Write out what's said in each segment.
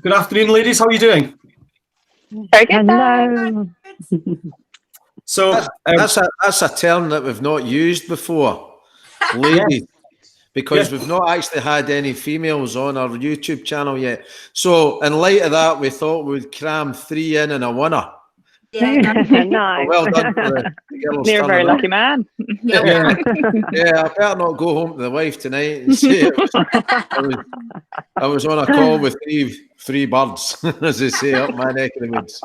Good afternoon, ladies. How are you doing? Very good. Hello. So That's a term that we've not used before, ladies, because we've not actually had any females on our YouTube channel yet. So in light of that, we thought we'd cram 3 in a winner. Yeah, Nice. Well done for the girls. You're a very lucky man. Yeah, I better not go home to the wife tonight and say I was on a call with three birds, as they say up my neck of the woods.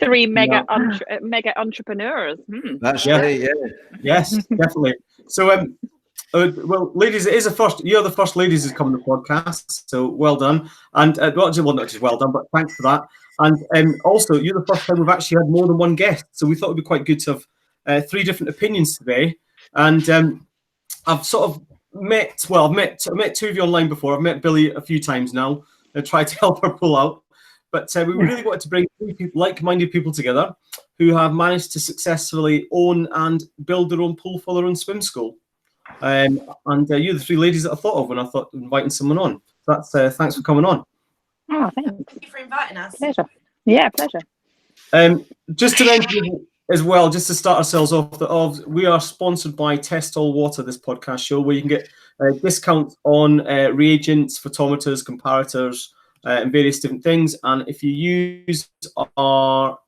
3 mega entrepreneurs. That's right. Yeah. Yes, definitely. So, well, ladies, it is a first. You're the first ladies who's come on the podcast, so well done. And not just well done, but thanks for that. And also, you're the first time we've actually had more than one guest, so we thought it'd be quite good to have 3 different opinions today. And I've sort of met 2 of you online before. I've met Billy a few times now and tried to help her pull out. But we really wanted to bring 3 people, like-minded people together who have managed to successfully own and build their own pool for their own swim school. And you're the 3 ladies that I thought of when I thought of inviting someone on. That's thanks for coming on. Oh, thanks. Thank you for inviting us. Pleasure. Yeah, pleasure. Just to mention as well, just to start ourselves off, we are sponsored by Test All Water, this podcast show, where you can get discounts on reagents, photometers, comparators, and various different things. And if you use our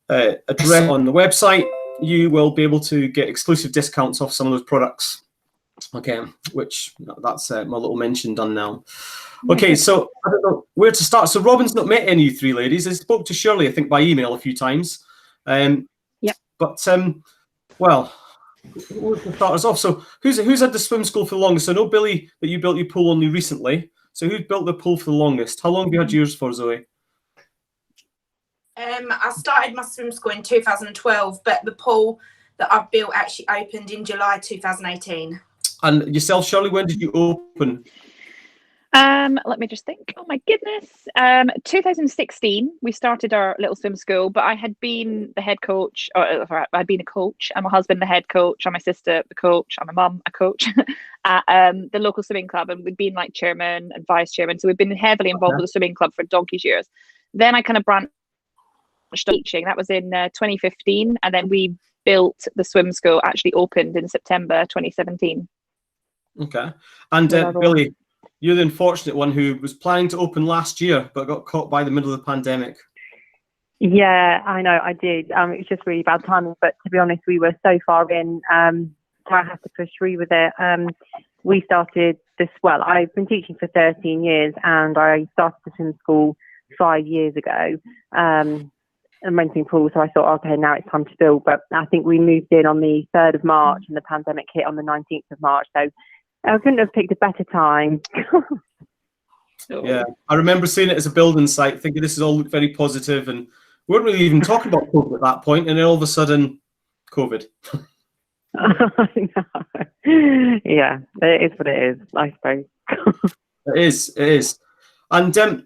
address on the website, you will be able to get exclusive discounts off some of those products. Okay, which that's my little mention done now. Okay, so I don't know where to start. So Robin's not met any of you 3 ladies. I spoke to Shirley, I think, by email a few times. Yep. But well, we'll start us off. So who's had the swim school for the longest? I know, Billy, that you built your pool only recently. So who built the pool for the longest? How long have you had yours for, Zoe? I started my swim school in 2012, but the pool that I've built actually opened in July 2018. And yourself, Shirley, when did you open? Let me just think. Oh my goodness. 2016, we started our little swim school, but I had been the head coach, or I'd been a coach, and my husband the head coach, and my sister the coach, and my mum a coach at the local swimming club, and we'd been like chairman and vice chairman, so we've been heavily involved with the swimming club for donkey's years. Then I kind of branched teaching. That was in 2015, and then we built the swim school. Actually opened in September 2017. Okay, and Billy, you're the unfortunate one who was planning to open last year, but got caught by the middle of the pandemic. Yeah, I know, I did. It was just really bad timing, but to be honest, we were so far in, so I had to push through with it. We started this, well, I've been teaching for 13 years, and I started the swim school 5 years ago, and renting pools, so I thought, okay, now it's time to build. But I think we moved in on the 3rd of March, and the pandemic hit on the 19th of March, so I couldn't have picked a better time. Yeah, I remember seeing it as a building site, thinking this is all looked very positive, and we weren't really even talking about COVID at that point, and then all of a sudden, COVID. Yeah, it is what it is, I suppose. It is. And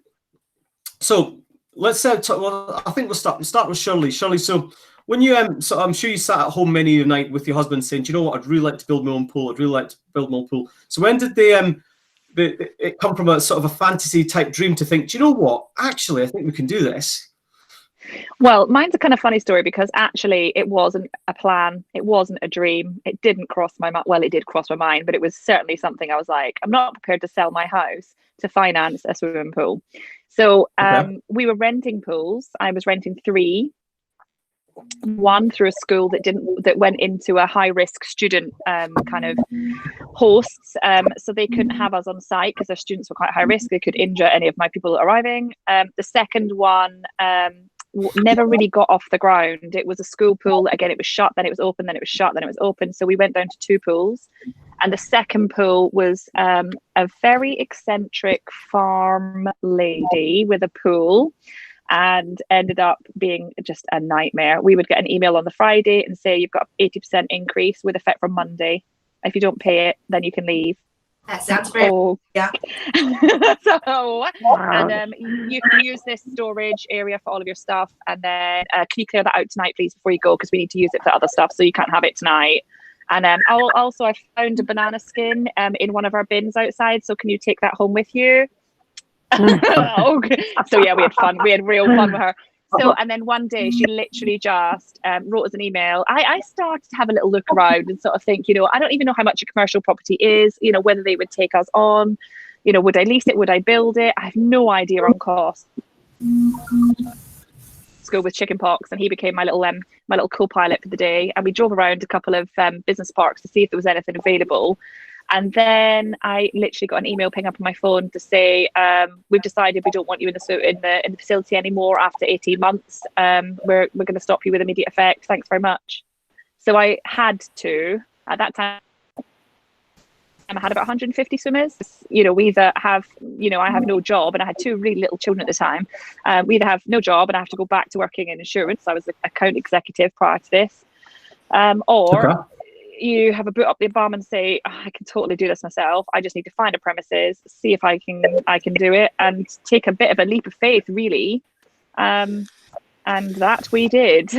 so let's well, I think we'll start with Shirley. Shirley, so when you so I'm sure you sat at home many a night with your husband saying, "Do you know what? I'd really like to build my own pool. I'd really like to build my own pool." So when did it come from a sort of a fantasy type dream to think, "Do you know what? Actually, I think we can do this." Well, mine's a kind of funny story because actually it wasn't a plan. It wasn't a dream. It didn't cross my mind. Well, it did cross my mind, but it was certainly something I was like, I'm not prepared to sell my house to finance a swimming pool. So we were renting pools. I was renting 3. One through a school that went into a high risk student kind of hosts, so they couldn't have us on site because their students were quite high risk. They could injure any of my people arriving. The second one never really got off the ground. It was a school pool. Again, it was shut, then it was open, then it was shut, then it was open. So we went down to 2 pools. And the second pool was a very eccentric farm lady with a pool, and ended up being just a nightmare. We would get an email on the Friday and say, you've got 80% increase with effect from Monday. If you don't pay it, then you can leave. That sounds very, yeah. And you can use this storage area for all of your stuff. And then can you clear that out tonight, please, before you go? Because we need to use it for other stuff, so you can't have it tonight. And I found a banana skin in one of our bins outside. So can you take that home with you? Okay. So yeah, we had fun. We had real fun with her. So, and then one day she literally just wrote us an email. I started to have a little look around and sort of think, I don't even know how much a commercial property is, whether they would take us on, would I lease it? Would I build it? I have no idea on cost. School with chickenpox, and he became my little co-pilot for the day. And we drove around a couple of business parks to see if there was anything available. And then I literally got an email ping up on my phone to say, we've decided we don't want you in the facility anymore after 18 months. We're going to stop you with immediate effect. Thanks very much. So I had to, at that time, I had about 150 swimmers. We either have, I have no job, and I had 2 really little children at the time. We either have no job and I have to go back to working in insurance. I was an account executive prior to this. Or you have a boot up the bum and say, I can totally do this myself. I just need to find a premises, see if I can do it, and take a bit of a leap of faith, really. And that we did.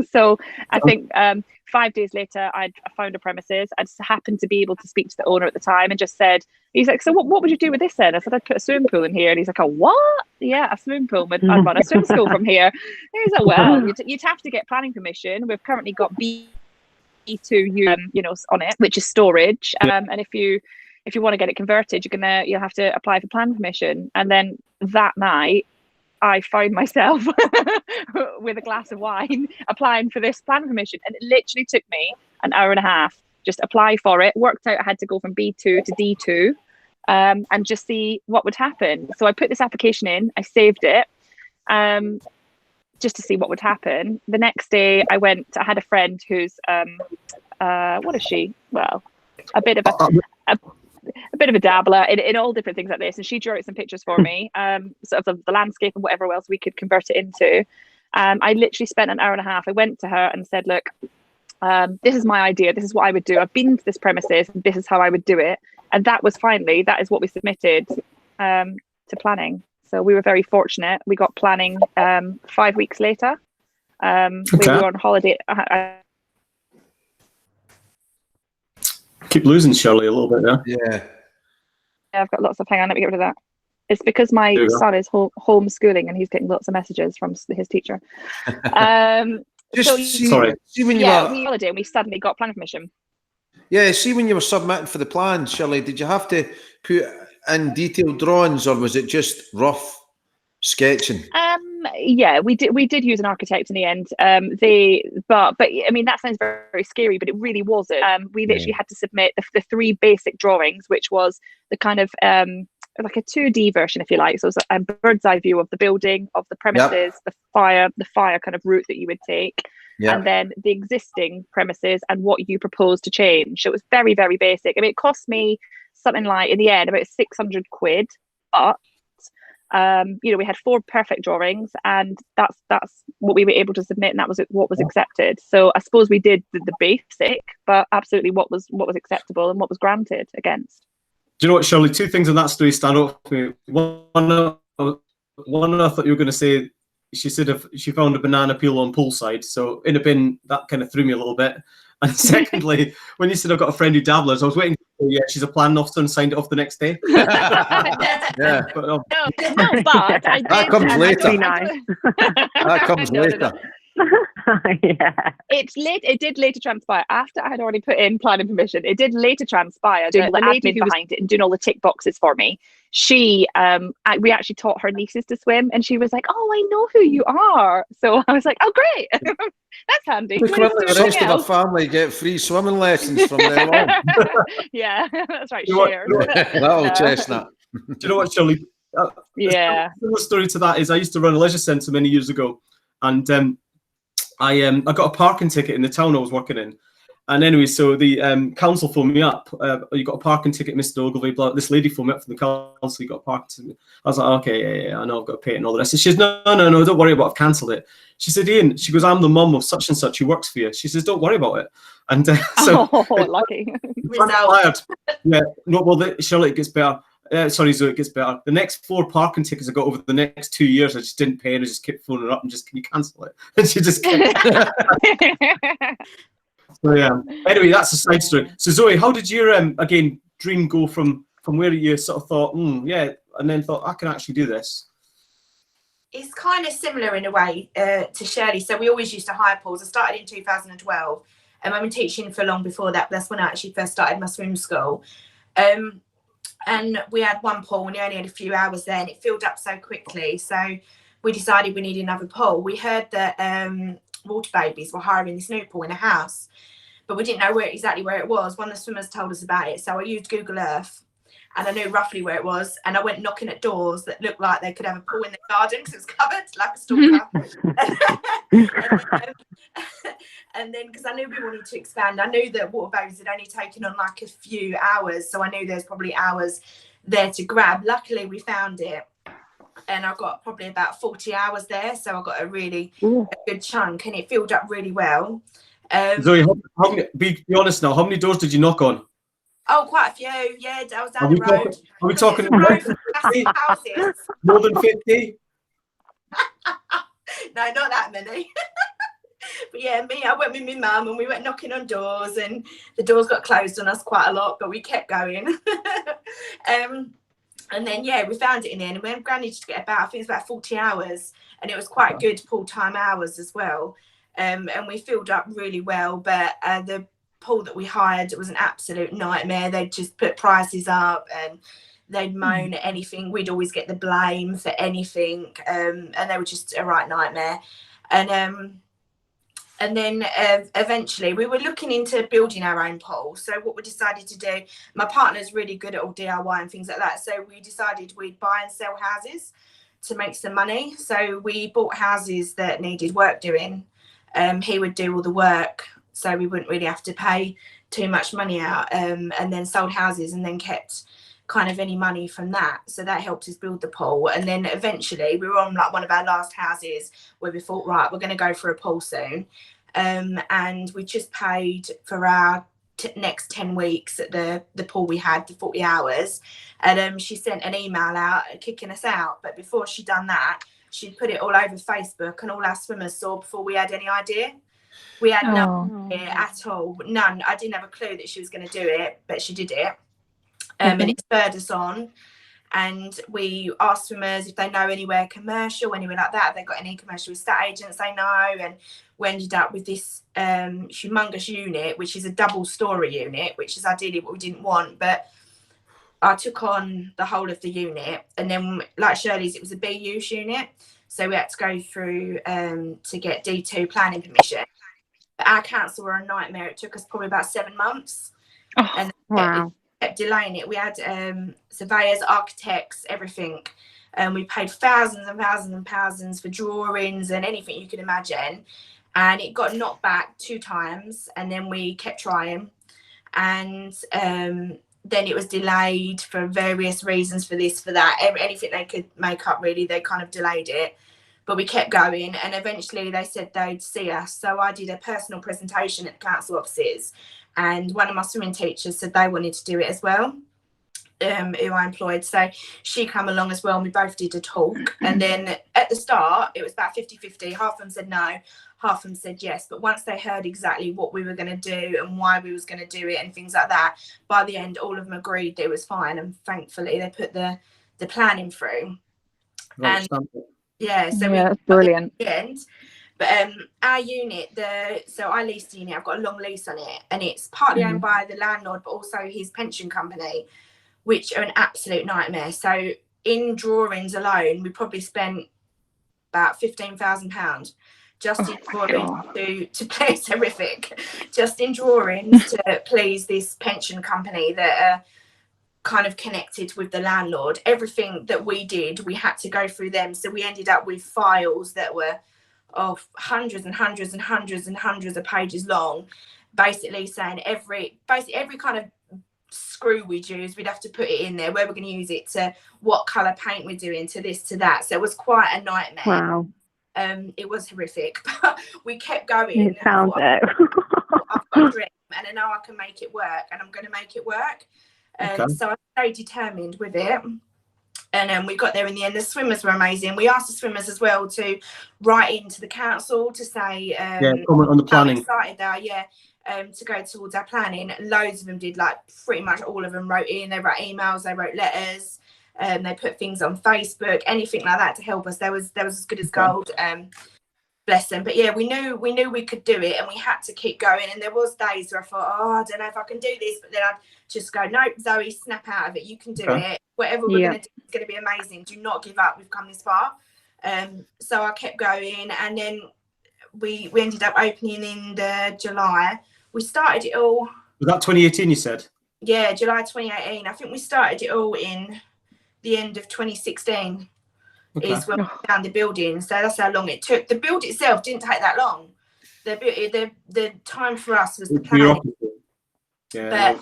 So I think 5 days later, I found a premises. I just happened to be able to speak to the owner at the time and just said, he's like, so what would you do with this then? I said, I'd put a swimming pool in here. And he's like, oh, what? Yeah, a swimming pool. I'd run a swim school from here. And he's like, well, you'd have to get planning permission. We've currently got B2 on it, which is storage. And if you want to get it converted, you'll have to apply for planning permission. And then that night, I found myself with a glass of wine applying for this planning permission, and it literally took me an hour and a half just apply for it. Worked out I had to go from B2 to D2 and just see what would happen. So I put this application in, I saved it just to see what would happen. The next day I had a friend who's what is she? Well, a bit of a dabbler in all different things like this, and she drew out some pictures for me, sort of the landscape and whatever else we could convert it into. I literally spent an hour and a half. I went to her and said, look, this is my idea, this is what I would do, I've been to this premises, and this is how I would do it. And that is what we submitted to planning. So we were very fortunate. We got planning 5 weeks later. We were on holiday. Keep losing Shirley a little bit there. Yeah, I've got lots of, hang on, let me get rid of that. It's because my son is homeschooling and he's getting lots of messages from his teacher. See when you were we holiday and we suddenly got planning permission. Yeah, see when you were submitting for the plan, Shirley, did you have to put in detailed drawings, or was it just rough sketching? Yeah, we did use an architect in the end. But I mean, that sounds very, very scary, but it really wasn't. We literally had to submit the 3 basic drawings, which was the kind of like a 2D version, if you like. So it was a bird's eye view of the building, of the premises, the fire kind of route that you would take, and then the existing premises and what you propose to change. So it was very, very basic. I mean, it cost me something like, in the end, about 600 quid, but we had 4 perfect drawings, and that's what we were able to submit, and that was what was accepted. So I suppose we did the basic, but absolutely what was acceptable and what was granted against. Do you know what, Shirley? 2 things in that story stand out for me. One, I thought you were going to say, she said if she found a banana peel on poolside, so in a bin, that kind of threw me a little bit. And secondly, when you said I've got a friend who dabblers, I was waiting. Yeah, she's a planning officer and signed it off the next day. Yeah, but I did, that comes later. Nice. That comes later. Yeah. It did later transpire, after I had already put in planning permission. It did later transpire. The lady who was behind it and doing all the tick boxes for me, we actually taught her nieces to swim, and she was like, "Oh, I know who you are." So I was like, "Oh, great, that's handy." The rest of the family get free swimming lessons from now on. Yeah, that's right. Share that old chestnut. Do you know what, Shirley? Yeah. The story to that is I used to run a leisure centre many years ago, and I got a parking ticket in the town I was working in. And anyway, so the council phoned me up. You got a parking ticket, Mr. Ogilvy. Blah. This lady phoned me up from the council. You got a parking ticket. I was like, okay, yeah, I know I've got to pay it and all the rest. And she says, no, don't worry about it. I've cancelled it. She said, Ian, she goes, I'm the mum of such and such who works for you. She says, don't worry about it. And lucky. Yeah, no, well, Shirley, it gets better. Sorry, Zoe, it gets better. The next 4 parking tickets I got over the next 2 years, I just didn't pay, and I just kept phoning her up and just, can you cancel it? And she just kept. So yeah. Anyway, that's a side story. So Zoe, how did your dream go from where you sort of thought, yeah, and then thought, I can actually do this? It's kind of similar in a way to Shirley. So we always used to hire pools. I started in 2012, and I've been teaching for long before that. That's when I actually first started my swim school. And we had one pool, and we only had a few hours there, and it filled up so quickly. So we decided we needed another pool. We heard that Water Babies were hiring this new pool in a house, but we didn't know exactly where it was. One of the swimmers told us about it, so I used Google Earth, and I knew roughly where it was. And I went knocking at doors that looked like they could have a pool in the garden because it was covered like a stalker. And then, because I knew we wanted to expand, I knew that Water Babies had only taken on like a few hours, so I knew there's probably hours there to grab. Luckily, we found it, and I got probably about 40 hours there, so I got a good chunk, and it filled up really well. Zoe, be honest now, how many doors did you knock on? Oh, quite a few. Yeah, I was down the road. Are we talking houses? More than 50? No, not that many. But yeah, I went with my mum, and we went knocking on doors, and the doors got closed on us quite a lot, but we kept going. And then, yeah, we found it in the end, and we managed to get about, I think it's about 40 hours, and it was quite good full-time hours as well. And we filled up really well, but the pool that we hired was an absolute nightmare. They'd just put prices up, and they'd moan at anything. We'd always get the blame for anything, and they were just a right nightmare. And then eventually we were looking into building our own pool. So what we decided to do, my partner's really good at all DIY and things like that. So we decided we'd buy and sell houses to make some money. So we bought houses that needed work doing. He would do all the work, so we wouldn't really have to pay too much money out, and then sold houses and then kept kind of any money from that. So that helped us build the pool. And then eventually we were on like one of our last houses where we thought, right, we're going to go for a pool soon. And we just paid for our next 10 weeks at the pool we had, the 40 hours. And she sent an email out kicking us out. But before she'd done that, she'd put it all over Facebook, and all our swimmers saw before we had any idea. We had no idea at all. None. I didn't have a clue that she was going to do it, but she did it. And it spurred us on. And we asked swimmers if they know anywhere commercial, anywhere like that. If they got any commercial estate agents they know. And we ended up with this humongous unit, which is a double-story unit, which is ideally what we didn't want. But I took on the whole of the unit. And then, like Shirley's, it was a B-use unit. So we had to go through to get D2 planning permission. But our council were a nightmare. It took us probably about 7 months. It kept delaying it. We had surveyors, architects, everything. We paid thousands and thousands and thousands for drawings and anything you could imagine. And it got knocked back 2 times, and then we kept trying. And then it was delayed for various reasons, for this, for that. Anything they could make up, really, they kind of delayed it. But we kept going, and eventually they said they'd see us. So I did a personal presentation at the council offices, and one of my swimming teachers said they wanted to do it as well, who I employed. So she came along as well, and we both did a talk. And then at the start, it was about 50-50. Half of them said no, half of them said yes. But once they heard exactly what we were going to do and why we was going to do it and things like that, by the end, all of them agreed that it was fine. And thankfully, they put the planning through. Right, and yeah, so that's brilliant. But our unit, so I leased the unit. I've got a long lease on it, and it's partly owned by the landlord, but also his pension company, which are an absolute nightmare. So in drawings alone, we probably spent about £15,000 just in drawings to please horrific, just in drawings to please this pension company that are kind of connected with the landlord. Everything that we did, we had to go through them. So we ended up with files that were hundreds and hundreds and hundreds and hundreds of pages long, basically saying every kind of screw we'd use, we'd have to put it in there, where we're going to use it, to what colour paint we're doing, to this, to that. So it was quite a nightmare. Wow. It was horrific, but we kept going. It sounds it. I've got a dream, and I know I can make it work, and I'm going to make it work. So I stayed determined with it. And we got there in the end. The swimmers were amazing. We asked the swimmers as well to write into the council to say comment on the planning. How excited they are, to go towards our planning. Loads of them did, like pretty much all of them wrote in. They wrote emails, they wrote letters. They put things on Facebook, anything like that to help us. There was as good as gold. Bless them. But yeah, we knew we could do it, and we had to keep going. And there was days where I thought, oh, I don't know if I can do this, but then I'd just go, nope, Zoe, snap out of it. You can do it. Whatever we're going to do is going to be amazing. Do not give up. We've come this far. So I kept going, and then we ended up opening in the July. We started it all. Was that 2018? You said? Yeah, July 2018. I think we started it all in the end of 2016. Is when we found the building. So that's how long it took. The build itself didn't take that long. The time for us was the plan. But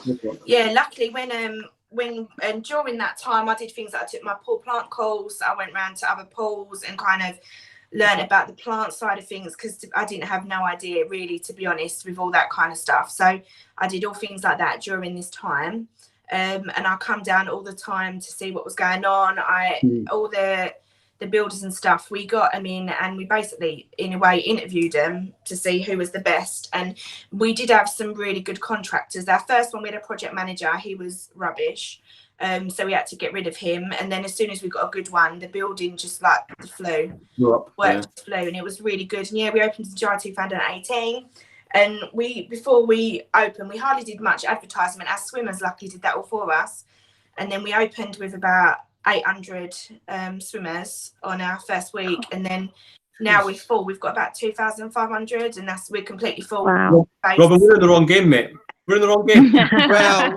luckily when during that time I did things like I took my pool plant course. I went round to other pools and kind of learned about the plant side of things, because I didn't have no idea really, to be honest, with all that kind of stuff. So I did all things like that during this time. And I come down all the time to see what was going on. All the builders and stuff, we got them in, and we basically in a way interviewed them to see who was the best. And we did have some really good contractors. Our first one, we had a project manager, he was rubbish, so we had to get rid of him. And then as soon as we got a good one, the building just like flew, and it was really good. And yeah, we opened in July 2018, and before we opened, we hardly did much advertisement. Our swimmers luckily did that all for us. And then we opened with about 800 swimmers on our first week, and then now we're full. We've got about 2,500, and we're completely full. Wow. Robin, we're in the wrong game, mate. We're in the wrong game. Well,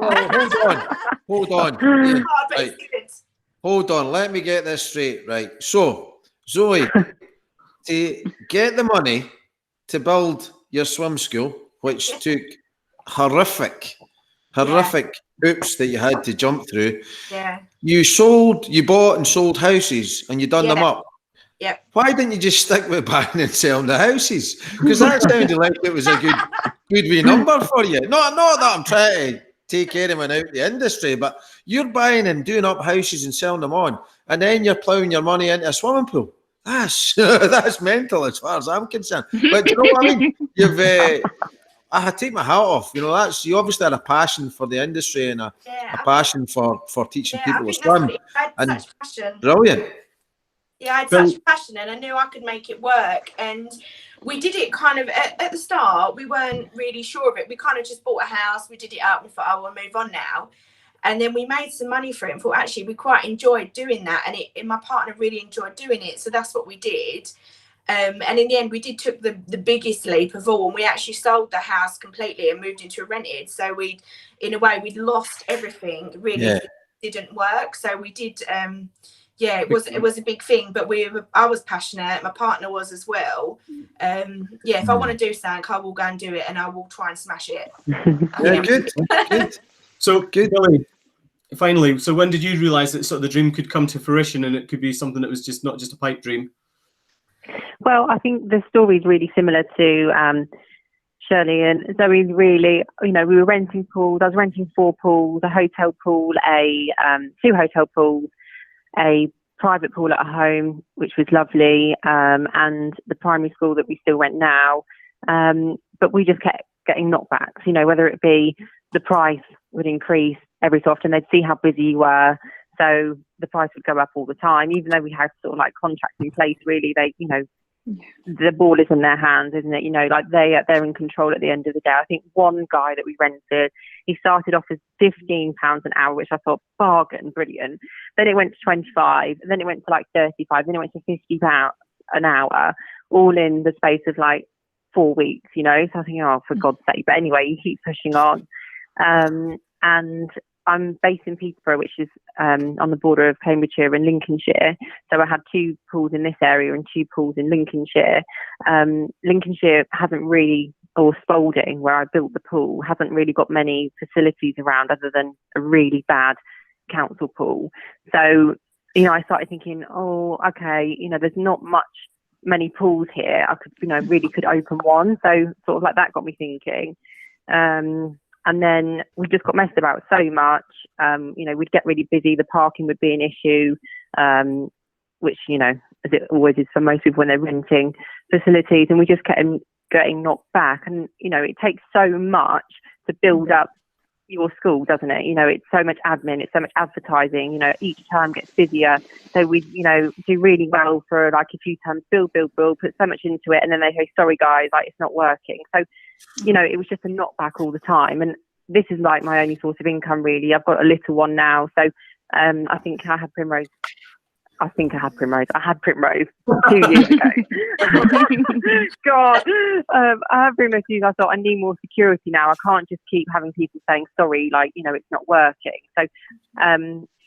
hold on. Right. Hold on, let me get this straight. Right. So, Zoe, to get the money to build your swim school, which took horrific hoops that you had to jump through. Yeah. You bought and sold houses, and you done them up. Yep. Why didn't you just stick with buying and selling the houses? Because that sounded like it was a good wee number for you. Not that I'm trying to take anyone out the industry, but you're buying and doing up houses and selling them on, and then you're ploughing your money into a swimming pool. That's mental as far as I'm concerned. But you know what I mean? I take my hat off. You know, you obviously had a passion for the industry and a passion for teaching people to swim. Such passion. Brilliant. Yeah, I had such passion, and I knew I could make it work. And we did it kind of at the start. We weren't really sure of it. We kind of just bought a house. We did it up. We thought, oh, we'll move on now. And then we made some money for it and thought, actually, we quite enjoyed doing that. And my partner really enjoyed doing it. So that's what we did. And in the end, we took the biggest leap of all, and we actually sold the house completely and moved into a rented. So in a way, we'd lost everything. Really, it didn't work. So we did. It was a big thing. But I was passionate. My partner was as well. If I want to do something, I will go and do it, and I will try and smash it. Good. So good, Billy. Finally, so when did you realise that sort of the dream could come to fruition, and it could be something that was just not just a pipe dream? Well, I think the story is really similar to Shirley and Zoe's. Really, we were renting pools. I was renting 4 pools, a hotel pool, 2 hotel pools, a private pool at home, which was lovely, and the primary school that we still rent now. But we just kept getting knockbacks, whether it be the price would increase every so often. They'd see how busy you were. So the price would go up all the time, even though we had sort of like contracts in place. Really, the ball is in their hands, isn't it? Like they're in control at the end of the day. I think one guy that we rented, he started off as £15 an hour, which I thought bargain, brilliant. Then it went to 25, and then it went to like 35, then it went to £50 an hour, all in the space of like 4 weeks. So I think, oh, for God's sake. But anyway, you keep pushing on, and I'm based in Peterborough, which is on the border of Cambridgeshire and Lincolnshire. So I had 2 pools in this area and 2 pools in Lincolnshire. Lincolnshire hasn't really, or Spalding, where I built the pool, hasn't really got many facilities around other than a really bad council pool. So, I started thinking, oh, okay, there's not many pools here. I could, really could open one. So sort of like that got me thinking. And then we just got messed about so much. We'd get really busy. The parking would be an issue, which, as it always is for most people when they're renting facilities. And we just kept getting knocked back. And, it takes so much to build up your school, doesn't it? You know, it's so much admin, it's so much advertising, you know, each term gets busier. So we, you know, do really well for like a few terms, build, put so much into it. And then they say, sorry guys, like it's not working. So, you know, it was just a knockback all the time. And this is like my only source of income really. I've got a little one now. So I think I had Primrose. I had Primrose 2 years ago. God, I had Primrose 2 years. I thought I need more security now. I can't just keep having people saying sorry, like, you know, it's not working. So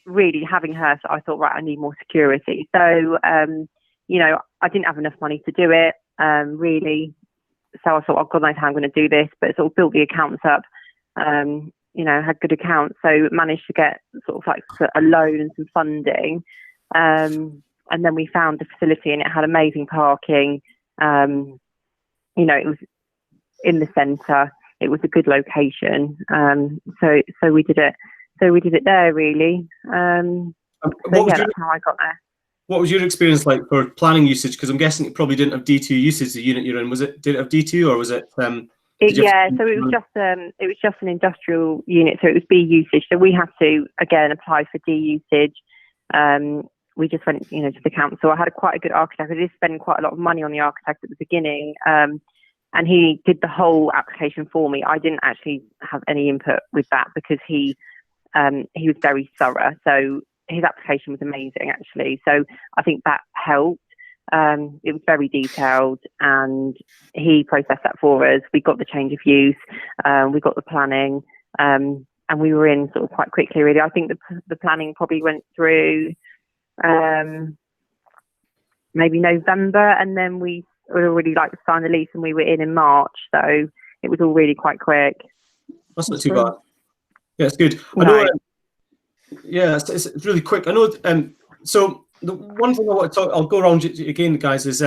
really having her, so I thought, right, I need more security. So, you know, I didn't have enough money to do it, really. So I thought, oh, God knows how I'm going to do this, but sort of built the accounts up, you know, had good accounts. So managed to get sort of like a loan and some funding. And then we found the facility and it had amazing parking. You know, it was in the centre. It was a good location. So we did it. So we did it there really. So yeah, that's how I got there. What was your experience like for planning usage? Because I'm guessing it probably didn't have D2 usage. The unit you're in, did it have D2 or was it? Yeah, so it was just an industrial unit, so it was B usage. So we had to again apply for D usage. We just went, you know, to the council. I had quite a good architect. I did spend quite a lot of money on the architect at the beginning, and he did the whole application for me. I didn't actually have any input with that because he was very thorough. So his application was amazing, actually. So I think that helped. It was very detailed, and he processed that for us. We got the change of use, we got the planning, and we were in sort of quite quickly. Really, I think the planning probably went through. Maybe November, and then we would already like to sign the lease, and we were in March, so it was all really quite quick. That's not too bad. Yeah, it's good. I know. Yeah, it's really quick. I know. So the one thing I want to talk, I'll go around again, guys. Is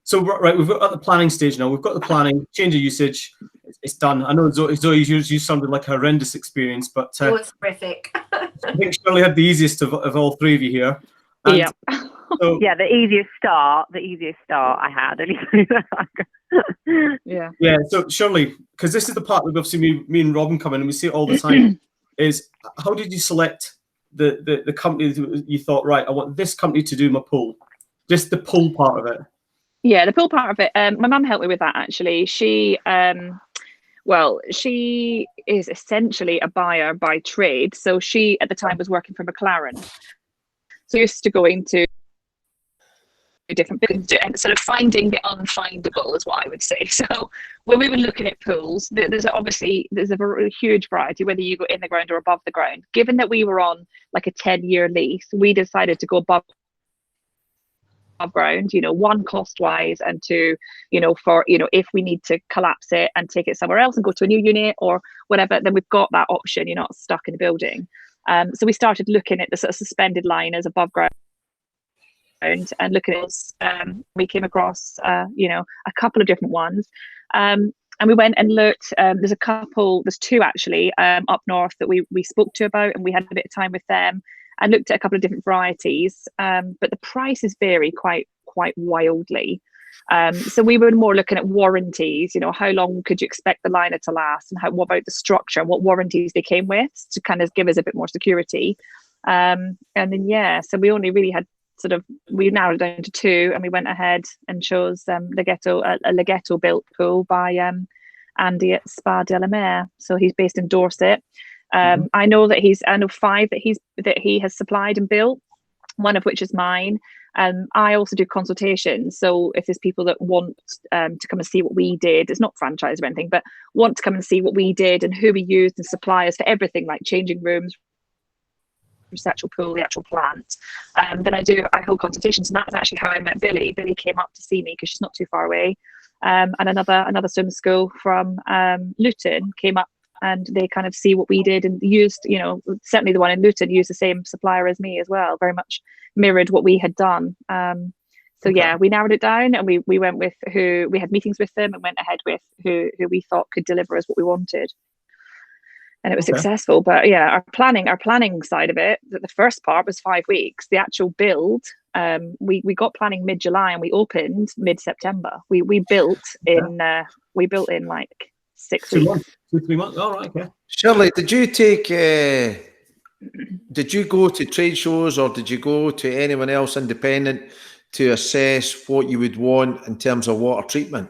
so right, we've got at the planning stage now. We've got the planning, change of usage. It's done. I know Zoe, you sounded like a horrendous experience, but it was horrific. I think Shirley had the easiest of all three of you here. And yeah. So, yeah, the easiest start I had. Yeah. So Shirley, because this is the part that obviously me and Robin come in and we see it all the time, is how did you select the company that you thought, right, I want this company to do my pool, just the pool part of it? Yeah, the pool part of it. My mum helped me with that actually. She is essentially a buyer by trade. So she at the time was working for McLaren. So used to going to different buildings and sort of finding the unfindable is what I would say. So when we were looking at pools, there's a huge variety, whether you go in the ground or above the ground. Given that we were on like a 10-year lease, we decided to go above ground, you know, one cost wise, and two, you know, for, you know, if we need to collapse it and take it somewhere else and go to a new unit or whatever, then we've got that option. You're not stuck in the building. So we started looking at the sort of suspended liners above ground and looking at this. We came across, you know, a couple of different ones. And we went and looked. There's two actually up north that we spoke to about, and we had a bit of time with them and looked at a couple of different varieties. But the prices vary quite wildly. So we were more looking at warranties, you know, how long could you expect the liner to last, and what about the structure and what warranties they came with to kind of give us a bit more security. And then, so we only really had we narrowed it down to two, and we went ahead and chose a Laghetto built pool by Andy at Spa de la Mer. So he's based in Dorset. I know 5 that he has supplied and built, one of which is mine. I also do consultations. So if there's people that want to come and see what we did, it's not franchise or anything, but want to come and see what we did and who we used and suppliers for everything like changing rooms, reception pool, the actual plant. Then I hold consultations, and that's actually how I met Billy. Billy came up to see me because she's not too far away. And another swim school from Luton came up, and they kind of see what we did and used, you know, certainly the one in Luton used the same supplier as me as well, very much mirrored what we had done. We narrowed it down, and we went with who we had meetings with them and went ahead with who we thought could deliver us what we wanted. And it was successful. But yeah, our planning side of it, the first part was 5 weeks. The actual build, we got planning mid-July and we opened mid-September. We built in like 6 weeks. 2-3 months. All right, okay. Shirley, did you take? Did you go to trade shows, or did you go to anyone else independent to assess what you would want in terms of water treatment?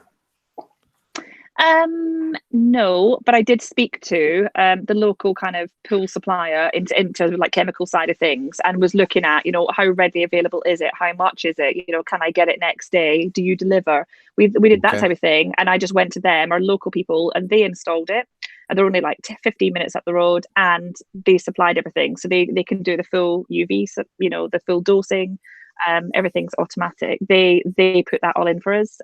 No, but I did speak to the local kind of pool supplier into like chemical side of things, and was looking at, you know, how readily available is it? How much is it? You know, can I get it next day? Do you deliver? We did that type of thing, and I just went to them, our local people, and they installed it. And they're only like 15 minutes up the road, and they supplied everything, so they can do the full UV, so, you know, the full dosing. Everything's automatic. They put that all in for us.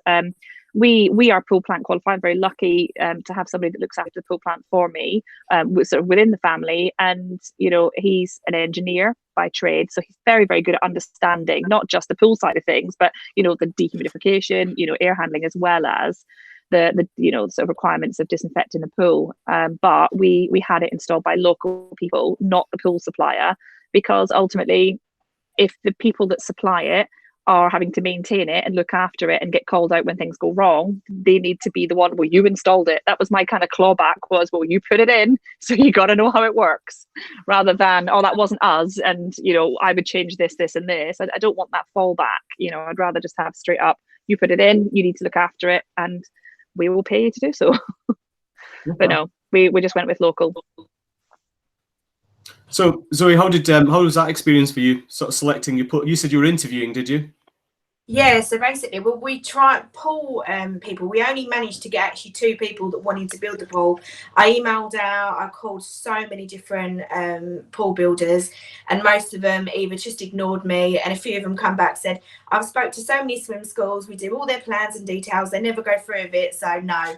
We are pool plant qualified. Very lucky to have somebody that looks after the pool plant for me, sort of within the family. And you know, he's an engineer by trade, so he's very, very good at understanding not just the pool side of things, but you know, the dehumidification, you know, air handling, as well as the you know, sort of requirements of disinfecting the pool. But we had it installed by local people, not the pool supplier, because ultimately, if the people that supply it are having to maintain it and look after it and get called out when things go wrong, they need to be the one, well, you installed it. That was my kind of clawback, was, well, you put it in, so you got to know how it works, rather than, oh, that wasn't us, and you know, I would change this, this and this. I don't want that fallback. You know, I'd rather just have straight up, you put it in, you need to look after it, and we will pay you to do so. But no, we just went with local. So Zoe, how was that experience for you? Sort of selecting your pool. You said you were interviewing, did you? Yeah, so basically, well, we tried pool people. We only managed to get actually 2 people that wanted to build the pool. I emailed out, I called so many different pool builders, and most of them either just ignored me, and a few of them come back, said, I've spoke to so many swim schools, we do all their plans and details, they never go through with it, so no,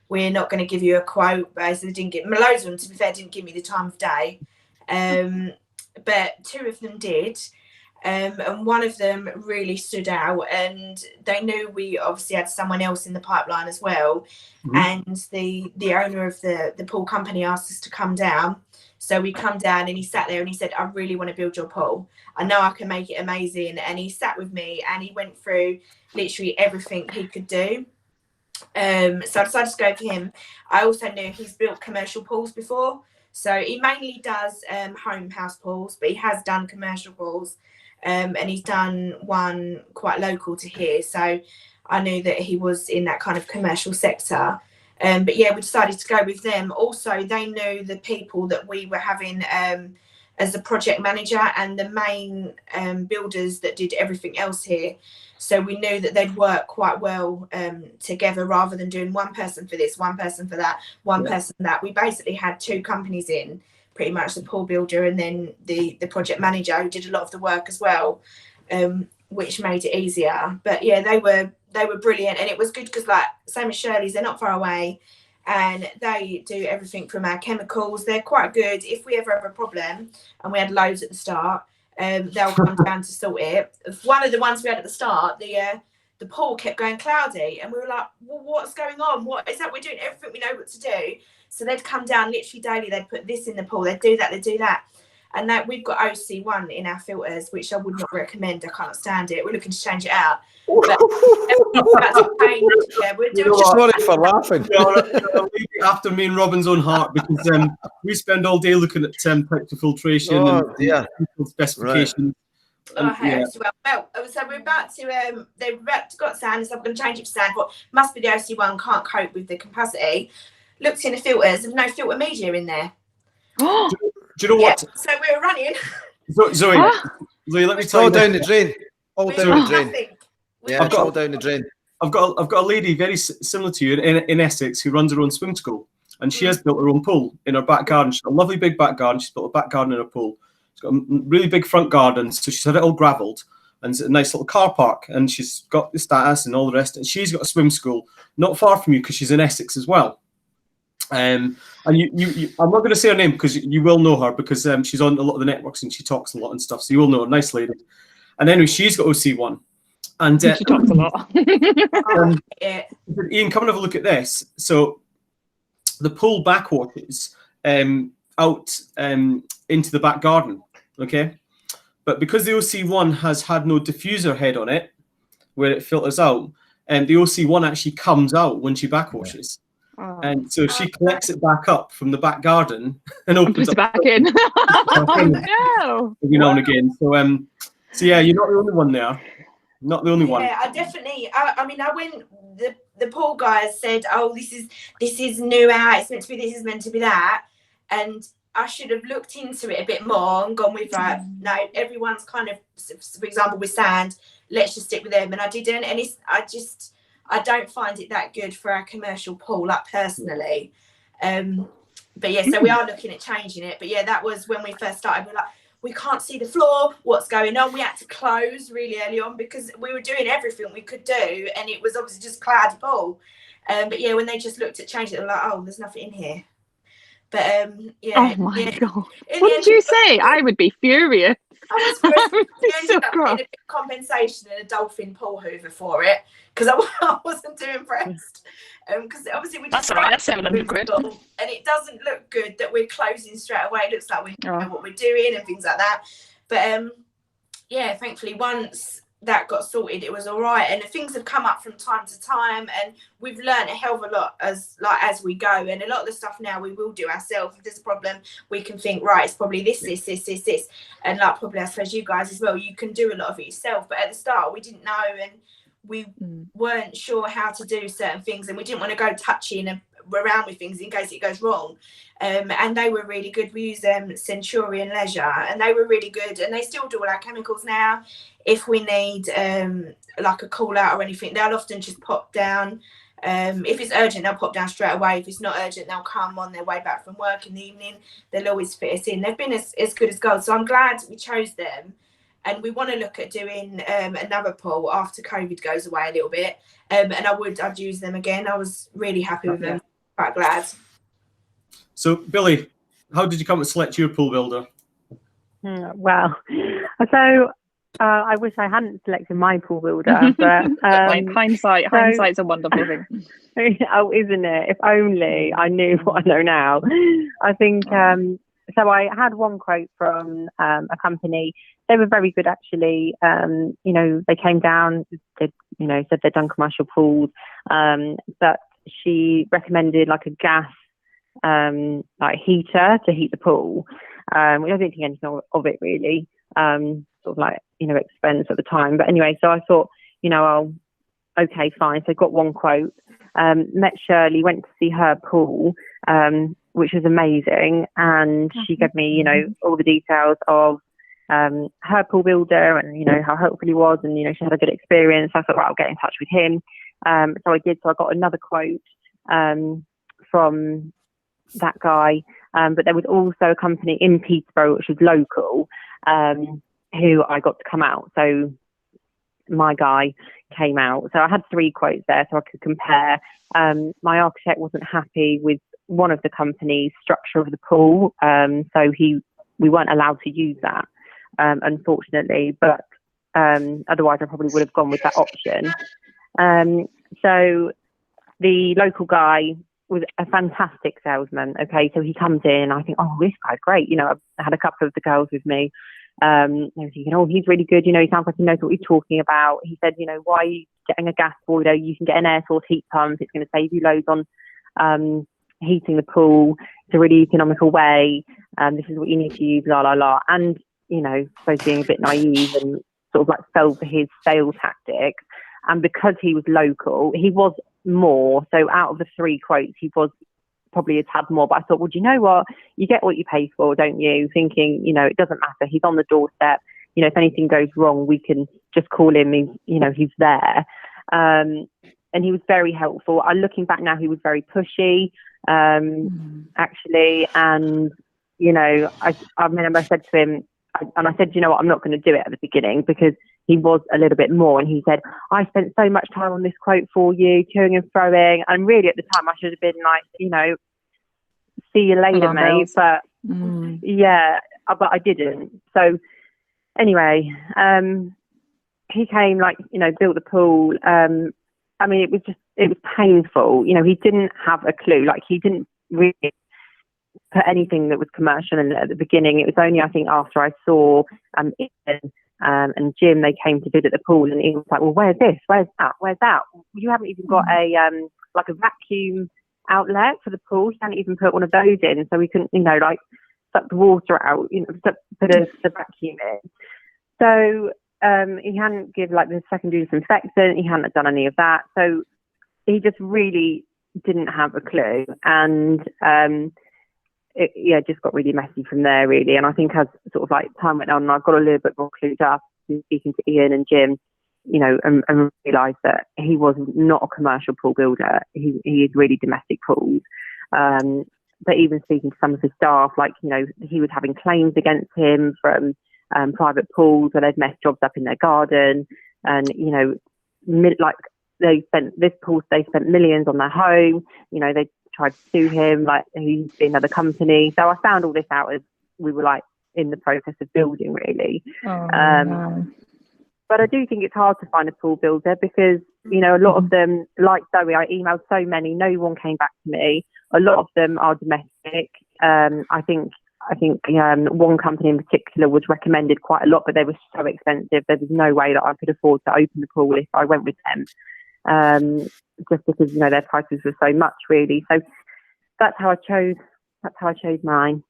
we're not going to give you a quote. Basically, didn't get, loads of them, to be fair, didn't give me the time of day. But 2 of them did. And one of them really stood out, and they knew we obviously had someone else in the pipeline as well. And the owner of the pool company asked us to come down. So we come down, and he sat there and he said, I really want to build your pool. I know I can make it amazing. And he sat with me and he went through literally everything he could do. So I decided to go for him. I also knew he's built commercial pools before. So he mainly does home house pools, but he has done commercial pools. And he's done one quite local to here. So I knew that he was in that kind of commercial sector. But yeah, we decided to go with them. Also, they knew the people that we were having as the project manager and the main builders that did everything else here. So we knew that they'd work quite well together, rather than doing one person for this, one person for that, one person for that. We basically had 2 companies in, pretty much, the pool builder and then the project manager, who did a lot of the work as well, which made it easier. But yeah, they were brilliant, and it was good because, like, same as Shirley's, they're not far away, and they do everything from our chemicals. They're quite good. If we ever have a problem, and we had loads at the start, they'll come down to sort it. One of the ones we had at the start, the pool kept going cloudy, and we were like, well, what's going on? What is that? We're doing everything we know what to do. So they'd come down literally daily, they'd put this in the pool, they'd do that, they'd do that. And that we've got OC1 in our filters, which I would not recommend. I can't stand it. We're looking to change it out. But we're doing Sorry for laughing. After me and Robin's own heart, because we spend all day looking at texture filtration and specifications. Right. Well, so we're about to they've got sand, so I'm going to change it to sand, but must be the OC1 can't cope with the capacity. Looked in the filters, there's no filter media in there. Do you know what? So we were running. Zoe, let me tell you. All down the drain. All down the drain. Yeah, it's all down the drain. I've got a lady very similar to you in Essex who runs her own swim school, and she has built her own pool in her back garden. She's got a lovely big back garden. She's built a back garden in her pool. She's got a really big front garden, so she's had it all gravelled, and it's a nice little car park, and she's got the status and all the rest. And she's got a swim school not far from you, because she's in Essex as well. And you I'm not going to say her name because you will know her, because she's on a lot of the networks and she talks a lot and stuff, so you will know her. Nice lady. And anyway, she's got OC1, and she talks a lot. Ian, come and have a look at this. So the pool backwaters out into the back garden, okay, but because the OC1 has had no diffuser head on it where it filters out, and the OC1 actually comes out when she backwashes. Oh. And so she collects it back up from the back garden and opens puts it it back in. in No. every now and again. So yeah, you're not the only one there. Not the only one. Yeah, I definitely. I mean, I went. The pool guys said, "Oh, this is new out. It's meant to be this. Is meant to be that," and I should have looked into it a bit more and gone with like, no, everyone's kind of, for example, with sand, let's just stick with them. And I didn't, and I don't find it that good for our commercial pool, like personally. But yeah, so we are looking at changing it. But yeah, that was when we first started. We're like, we can't see the floor. What's going on? We had to close really early on because we were doing everything we could do, and it was obviously just cloudy pool. But yeah, when they just looked at changing it, they were like, oh, there's nothing in here. But yeah. Oh my God. In What the did end, you say? I would be furious. I was furious. I would be I so ended up cross. getting a bit of compensation and a dolphin pool hoover for it because I wasn't too impressed. Because obviously we just That's all right. That's 700 quid. and it doesn't look good that we're closing straight away. It looks like we know what we're doing and things like that. But yeah, thankfully once that got sorted, it was all right. And things have come up from time to time, and we've learned a hell of a lot as we go. And a lot of the stuff now we will do ourselves. If there's a problem, we can think, right, it's probably this, and like probably I suppose you guys as well. You can do a lot of it yourself, but at the start we didn't know, and we weren't sure how to do certain things, and we didn't want to go touching and around with things in case it goes wrong. And they were really good. We use Centurion Leisure, and they were really good, and they still do all our chemicals now. If we need like a call out or anything, they'll often just pop down. If it's urgent, they'll pop down straight away. If it's not urgent, they'll come on their way back from work in the evening. They'll always fit us in. They've been as good as gold, so I'm glad we chose them. And we want to look at doing another pool after COVID goes away a little bit. And I'd use them again. I was really happy with them. Quite glad. So, Billy, how did you come to select your pool builder? Well, so I wish I hadn't selected my pool builder, but hindsight's a wonderful thing. Oh, isn't it? If only I knew what I know now. I think so. I had one quote from a company. They were very good, actually. They came down, said they'd done commercial pools, but she recommended like a gas like heater to heat the pool, which I didn't think anything of it really. Sort of like expense at the time, but anyway, so I thought okay, fine. So I got one quote. Met Shirley, went to see her pool, which was amazing, and she gave me all the details of her pool builder and how helpful he was, and she had a good experience. I thought, right, I'll get in touch with him. So I did. So I got another quote from that guy, but there was also a company in Peterborough which was local, who I got to come out. So my guy came out. So I had 3 quotes there so I could compare. My architect wasn't happy with one of the company's structure of the pool, so we weren't allowed to use that, unfortunately, but otherwise I probably would have gone with that option. So the local guy was a fantastic salesman. Okay, so he comes in, I think, oh, this guy's great. I had a couple of the girls with me. I was thinking, oh, he's really good. He sounds like he knows what he's talking about. He said, why are you getting a gas boiler? You can get an air source heat pump. It's going to save you loads on heating the pool. It's a really economical way. This is what you need to use, la, la, la. And, supposed to being a bit naive and sort of like fell for his sales tactics. And because he was local, he was more. So out of the 3 quotes, he was probably a tad more. But I thought, well, do you know what? You get what you pay for, don't you? Thinking, it doesn't matter. He's on the doorstep. If anything goes wrong, we can just call him. He's there. And he was very helpful. Looking back now, he was very pushy, actually. And, I remember I said to him, I said, what, I'm not going to do it at the beginning because he was a little bit more. And he said, I spent so much time on this quote for you, toing and throwing. And really at the time I should have been like, see you later, mate. But yeah, but I didn't. So anyway, he came, built the pool. It was painful. He didn't have a clue. He didn't really put anything that was commercial in at the beginning. It was only, I think, after I saw Ian and Jim, they came to visit the pool, and he was like, well, where's this? Where's that? You haven't even got a vacuum outlet for the pool. She hadn't even put one of those in, so we couldn't, like, suck the water out, put the vacuum in. So he hadn't given like the secondary disinfectant. He hadn't done any of that. So he just really didn't have a clue, and it just got really messy from there, really. And I think as sort of like time went on, I've got a little bit more clued up, speaking to Ian and Jim, and realised that he was not a commercial pool builder. He is really domestic pools. But even speaking to some of his staff, like, he was having claims against him from private pools where they've messed jobs up in their garden, and like they spent millions on their home. They tried to sue him, like he's in another company. So I found all this out as we were like in the process of building, really. No. But I do think it's hard to find a pool builder because a lot of them, like Zoe, I emailed so many, no one came back to me. A lot of them are domestic. I think one company in particular was recommended quite a lot, but they were so expensive. There was no way that I could afford to open the pool if I went with them, just because their prices were so much, really. So that's how I chose mine.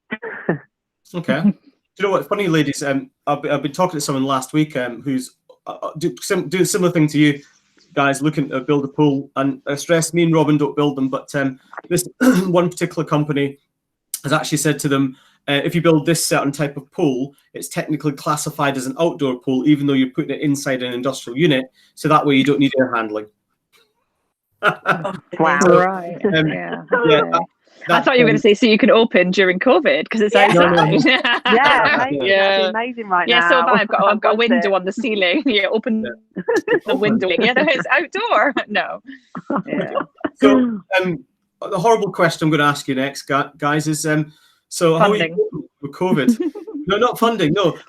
Okay. Do you know what? Funny, ladies. I've been talking to someone last week who's doing a similar thing to you guys, looking to build a pool. And I stress, me and Robin don't build them, but this one particular company has actually said to them, if you build this certain type of pool, it's technically classified as an outdoor pool, even though you're putting it inside an industrial unit. So that way you don't need air handling. Wow. Right. Yeah. I thought you were going to say so you can open during COVID because it's outside. Yeah, amazing. That'd be amazing now. Yeah, so I've got a window on the ceiling. Yeah, open the window. Yeah, no, it's outdoor. No. Yeah. So the horrible question I'm going to ask you next, guys, is so how are you coping with COVID? No, not funding. No, because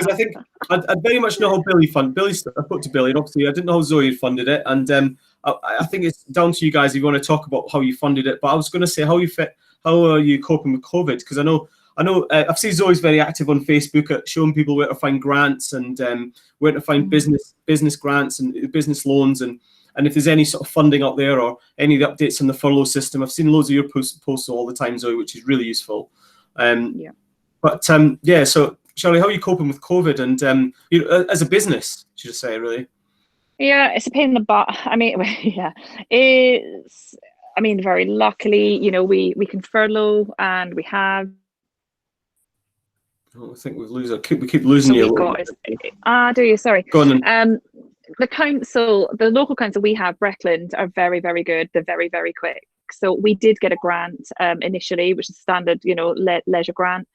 I think I very much know how Billy funded. I put to Billy, and obviously I didn't know how Zoe had funded it, and I think it's down to you guys if you want to talk about how you funded it. But I was going to say how are you coping with COVID? Because I know I've seen Zoe's very active on Facebook at showing people where to find grants and where to find business grants and business loans and if there's any sort of funding out there or any of the updates on the furlough system. I've seen loads of your posts all the time, Zoe, which is really useful. But so Shirley, how are you coping with COVID and as a business, should I say, really? Yeah, it's a pain in the butt. I mean, very luckily, we can furlough and we have. I think we keep losing you. Do you? Sorry. Go on then. The local council we have, Breckland, are very, very good. They're very, very quick. So we did get a grant initially, which is standard, leisure grant.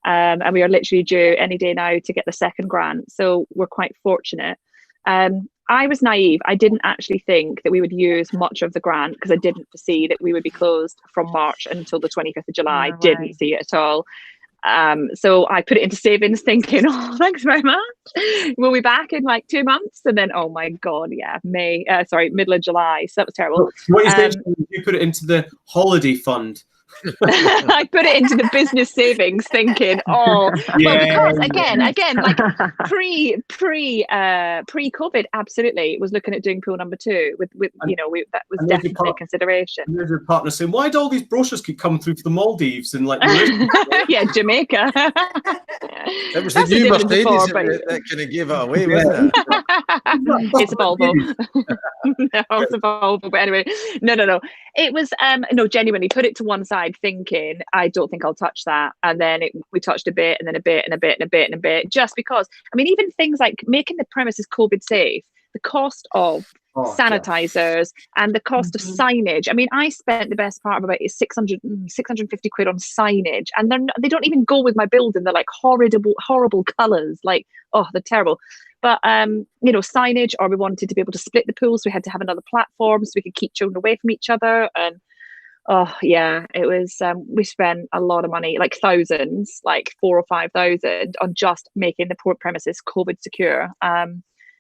And we are literally due any day now to get the second grant. So we're quite fortunate. I was naive. I didn't actually think that we would use much of the grant because I didn't foresee that we would be closed from March until the 25th of July. No didn't see it at all. So I put it into savings thinking, oh, thanks very much. We'll be back in like 2 months. And then, oh my God, middle of July. So that was terrible. What you saying, you put it into the holiday fund. I put it into the business savings thinking, because again, like pre-COVID, absolutely was looking at doing pool number 2 with that was definitely a consideration. And there's your partner saying, why do all these brochures keep coming through for the Maldives and like Jamaica? It was the new Mercedes that kind of gave it away, wasn't it? It's a Volvo. No, it's a Volvo. But anyway, no. It was genuinely put it to one side thinking, I don't think I'll touch that. And then we touched a bit and then a bit and a bit and a bit and a bit, just because, even things like making the premises COVID safe, the cost of sanitizers and the cost of signage. I spent the best part of about 650 quid on signage, and they don't even go with my building. They're like horrible colors, like, they're terrible. But signage, or we wanted to be able to split the pools, so we had to have another platform so we could keep children away from each other. And it was we spent a lot of money, like thousands, like 4,000 or 5,000 on just making the port premises COVID secure.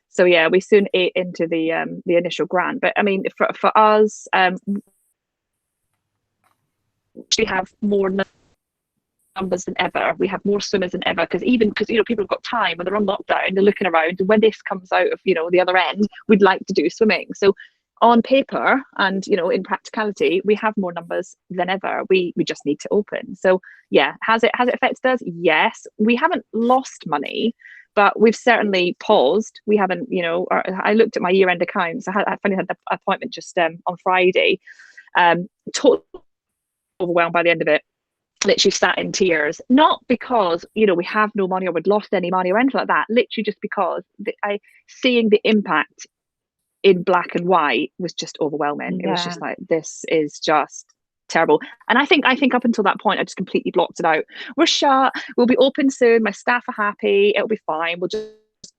So we soon ate into the initial grant. But for us, we have more numbers than ever. We have more swimmers than ever because people have got time when they're on lockdown, they're looking around, and when this comes out of the other end, we'd like to do swimming. So on paper and, you know, in practicality, we have more numbers than ever. We just need to open. So yeah, has it affected us? Yes. We haven't lost money, but we've certainly paused. We haven't, you know, I looked at my year-end accounts. I finally had the appointment just on Friday. Totally overwhelmed by the end of it. Literally sat in tears, not because, you know, we have no money or we'd lost any money or anything like that. Literally just because seeing the impact in black and white was just overwhelming. It was just like, this is just terrible. And I think up until that point, I just completely blocked it out. We're shut. We'll be open soon. My staff are happy. It'll be fine. We'll just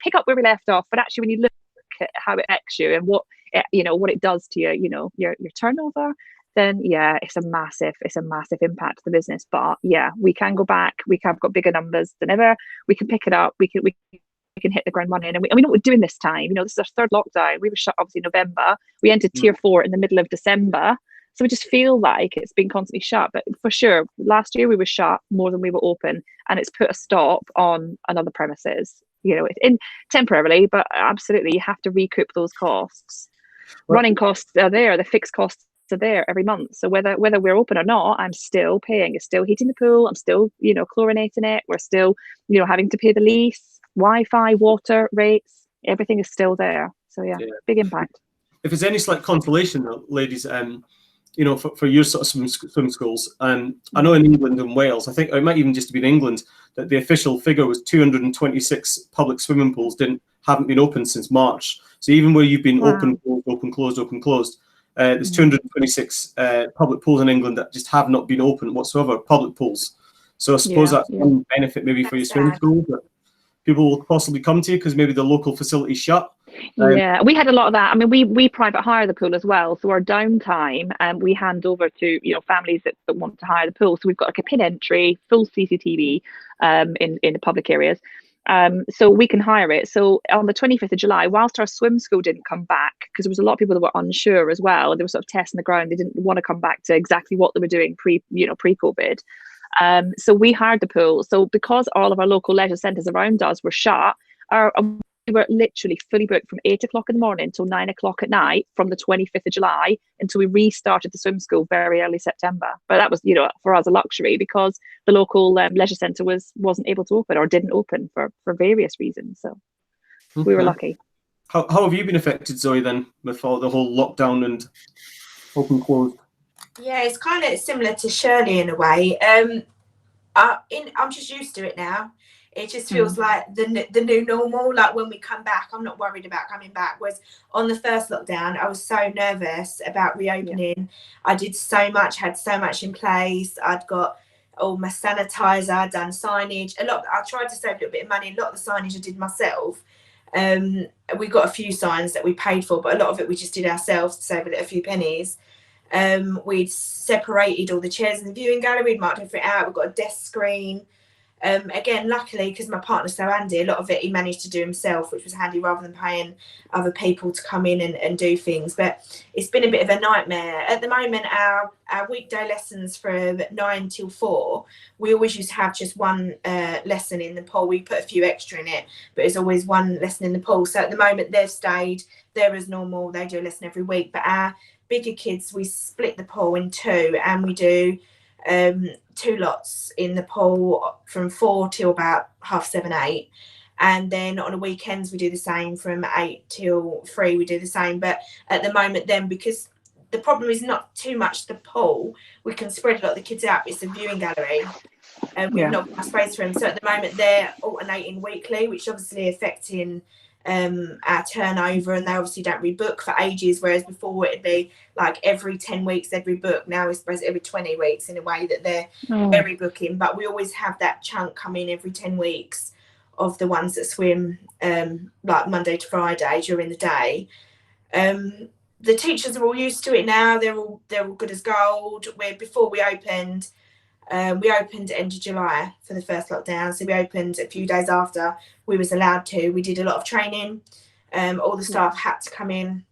pick up where we left off. But actually, when you look at how it affects you and what it does to you, you know, your turnover, then yeah, it's a massive impact to the business. But yeah, we can go back. We have got bigger numbers than ever. We can pick it up. We can hit the ground running. And we know what we're doing this time. You know, this is our third lockdown. We were shut obviously in November. We entered tier 4 in the middle of December. So we just feel like it's been constantly shut. But for sure, last year we were shut more than we were open, and it's put a stop on another premises. You know, temporarily, but absolutely, you have to recoup those costs. Well, running costs are there. The fixed costs are there every month. So whether we're open or not, I'm still paying. It's still heating the pool. I'm still, you know, chlorinating it. We're still, you know, having to pay the lease, Wi-Fi, water rates. Everything is still there. So yeah, big impact. If there's any slight consolation, ladies, you know, for your sort of swim schools, I know in England and Wales, I think it might even just be in England, that the official figure was 226 public swimming pools haven't been open since March. So even where you've been open, closed, there's 226 public pools in England that just have not been open whatsoever, public pools. So I suppose that's one benefit maybe for your swimming school, that people will possibly come to you because maybe the local facility's shut. Yeah, we had a lot of that. I mean, we private hire the pool as well. So our downtime, we hand over to, you know, families that want to hire the pool. So we've got like a pin entry, full CCTV in the public areas. So we can hire it. So on the 25th of July, whilst our swim school didn't come back, because there was a lot of people that were unsure as well, they were sort of testing the ground. They didn't want to come back to exactly what they were doing pre-COVID. So we hired the pool. So because all of our local leisure centres around us were shut, we were literally fully booked from 8 o'clock in the morning till 9 o'clock at night from the 25th of July until we restarted the swim school very early September. But that was, you know, for us a luxury because the local leisure centre wasn't able to open or didn't open for various reasons. So we were lucky. How have you been affected, Zoe, then, with all the whole lockdown and open closed? Yeah, it's kind of similar to Shirley in a way. I'm just used to it now. It just feels like the new normal. Like when we come back, I'm not worried about coming back. Whereas on the first lockdown, I was so nervous about reopening. Yeah. I did so much, had so much in place. I'd got all my sanitizer, I'd done signage. I tried to save a little bit of money. A lot of the signage I did myself. We got a few signs that we paid for, but a lot of it we just did ourselves to save a few pennies. We'd separated all the chairs in the viewing gallery, we'd marked everything out. We've got a desk screen. Again, luckily, because my partner's so handy, a lot of it he managed to do himself, which was handy rather than paying other people to come in and do things. But it's been a bit of a nightmare. At the moment, our weekday lessons from 9 till 4, we always used to have just one lesson in the pool. We put a few extra in it, but it's always one lesson in the pool. So at the moment, they've stayed. They're as normal. They do a lesson every week. But our bigger kids, we split the pool in two, and we do 2 lots in the pool from 4 till about 7:30, 8, and then on the weekends we do the same from 8 till 3. We do the same, but at the moment then, because the problem is not too much the pool, we can spread a lot of the kids out. It's a viewing gallery, and we've not got space for them. So at the moment they're alternating weekly, which obviously affecting our turnover, and they obviously don't rebook for ages, whereas before it'd be like every 10 weeks they'd rebook. Now it's every 20 weeks in a way that they're rebooking, but we always have that chunk come in every 10 weeks of the ones that swim like Monday to Friday during the day. The teachers are all used to it now. They're all good as gold. Before we opened end of July for the first lockdown, so we opened a few days after we was allowed to. We did a lot of training. All the staff had to come in,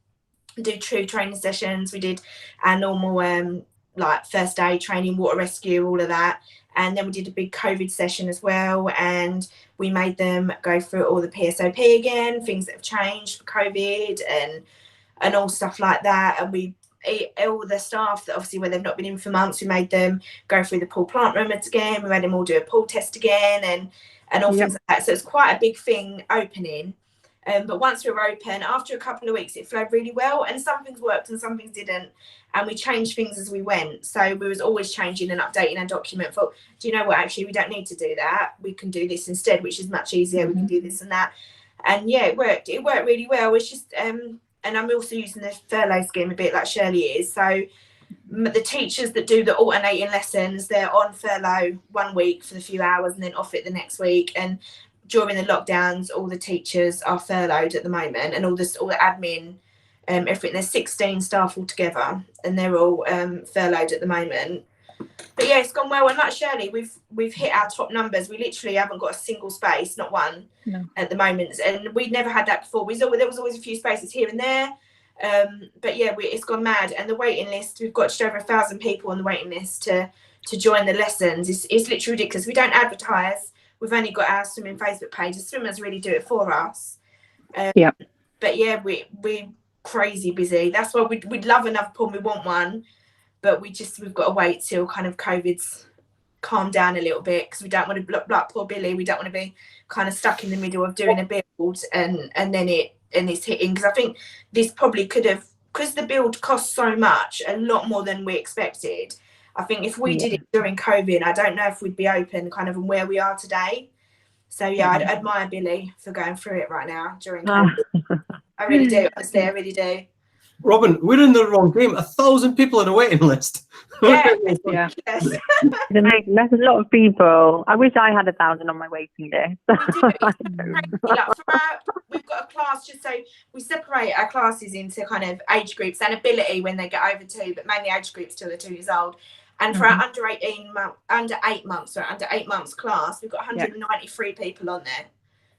do true training sessions. We did our normal like first aid training, water rescue, all of that, and then we did a big COVID session as well, and we made them go through all the PSOP again, things that have changed for COVID, and and all stuff like that. And we all the staff that obviously, when they've not been in for months, we made them go through the pool plant room again. We made them all do a pool test again, and all things like that. So it's quite a big thing opening. But once we were open, after a couple of weeks, it flowed really well, and some things worked and some things didn't. And we changed things as we went. So we was always changing and updating our document for, do you know what, actually, we don't need to do that. We can do this instead, which is much easier. We can do this and that. And yeah, it worked. It worked really well. It's just, and I'm also using the furlough scheme a bit like Shirley is. So the teachers that do the alternating lessons, they're on furlough 1 week for a few hours and then off it the next week. And during the lockdowns, all the teachers are furloughed at the moment, and all the admin, everything. There's 16 staff altogether, and they're all furloughed at the moment. But yeah, it's gone well. And like Shirley, we've hit our top numbers. We literally haven't got a single space, not one, at the moment. And we'd never had that before. There was always a few spaces here and there. But yeah, it's gone mad. And the waiting list, we've got just over 1,000 people on the waiting list to join the lessons. It's literally ridiculous. We don't advertise. We've only got our swimming Facebook page. The swimmers really do it for us. But yeah, we're crazy busy. That's why we'd love another pool. We want one, but we've got to wait till kind of COVID's calmed down a little bit, because we don't want to block poor Billy. We don't want to be kind of stuck in the middle of doing a build and then it's hitting. Because I think this probably could have, because the build cost so much, a lot more than we expected. I think if we did it during COVID, I don't know if we'd be open kind of where we are today. So yeah, I'd admire Billy for going through it right now during COVID. I really do, honestly, I really do. Robin, we're in the wrong game. 1,000 people on a waiting list. Yes. That's a lot of people. I wish I had 1,000 on my waiting list. We've got a class, just so we separate our classes into kind of age groups and ability when they get over 2, but mainly age groups till they're 2 years old. And for our under 8 months class, we've got 193 people on there.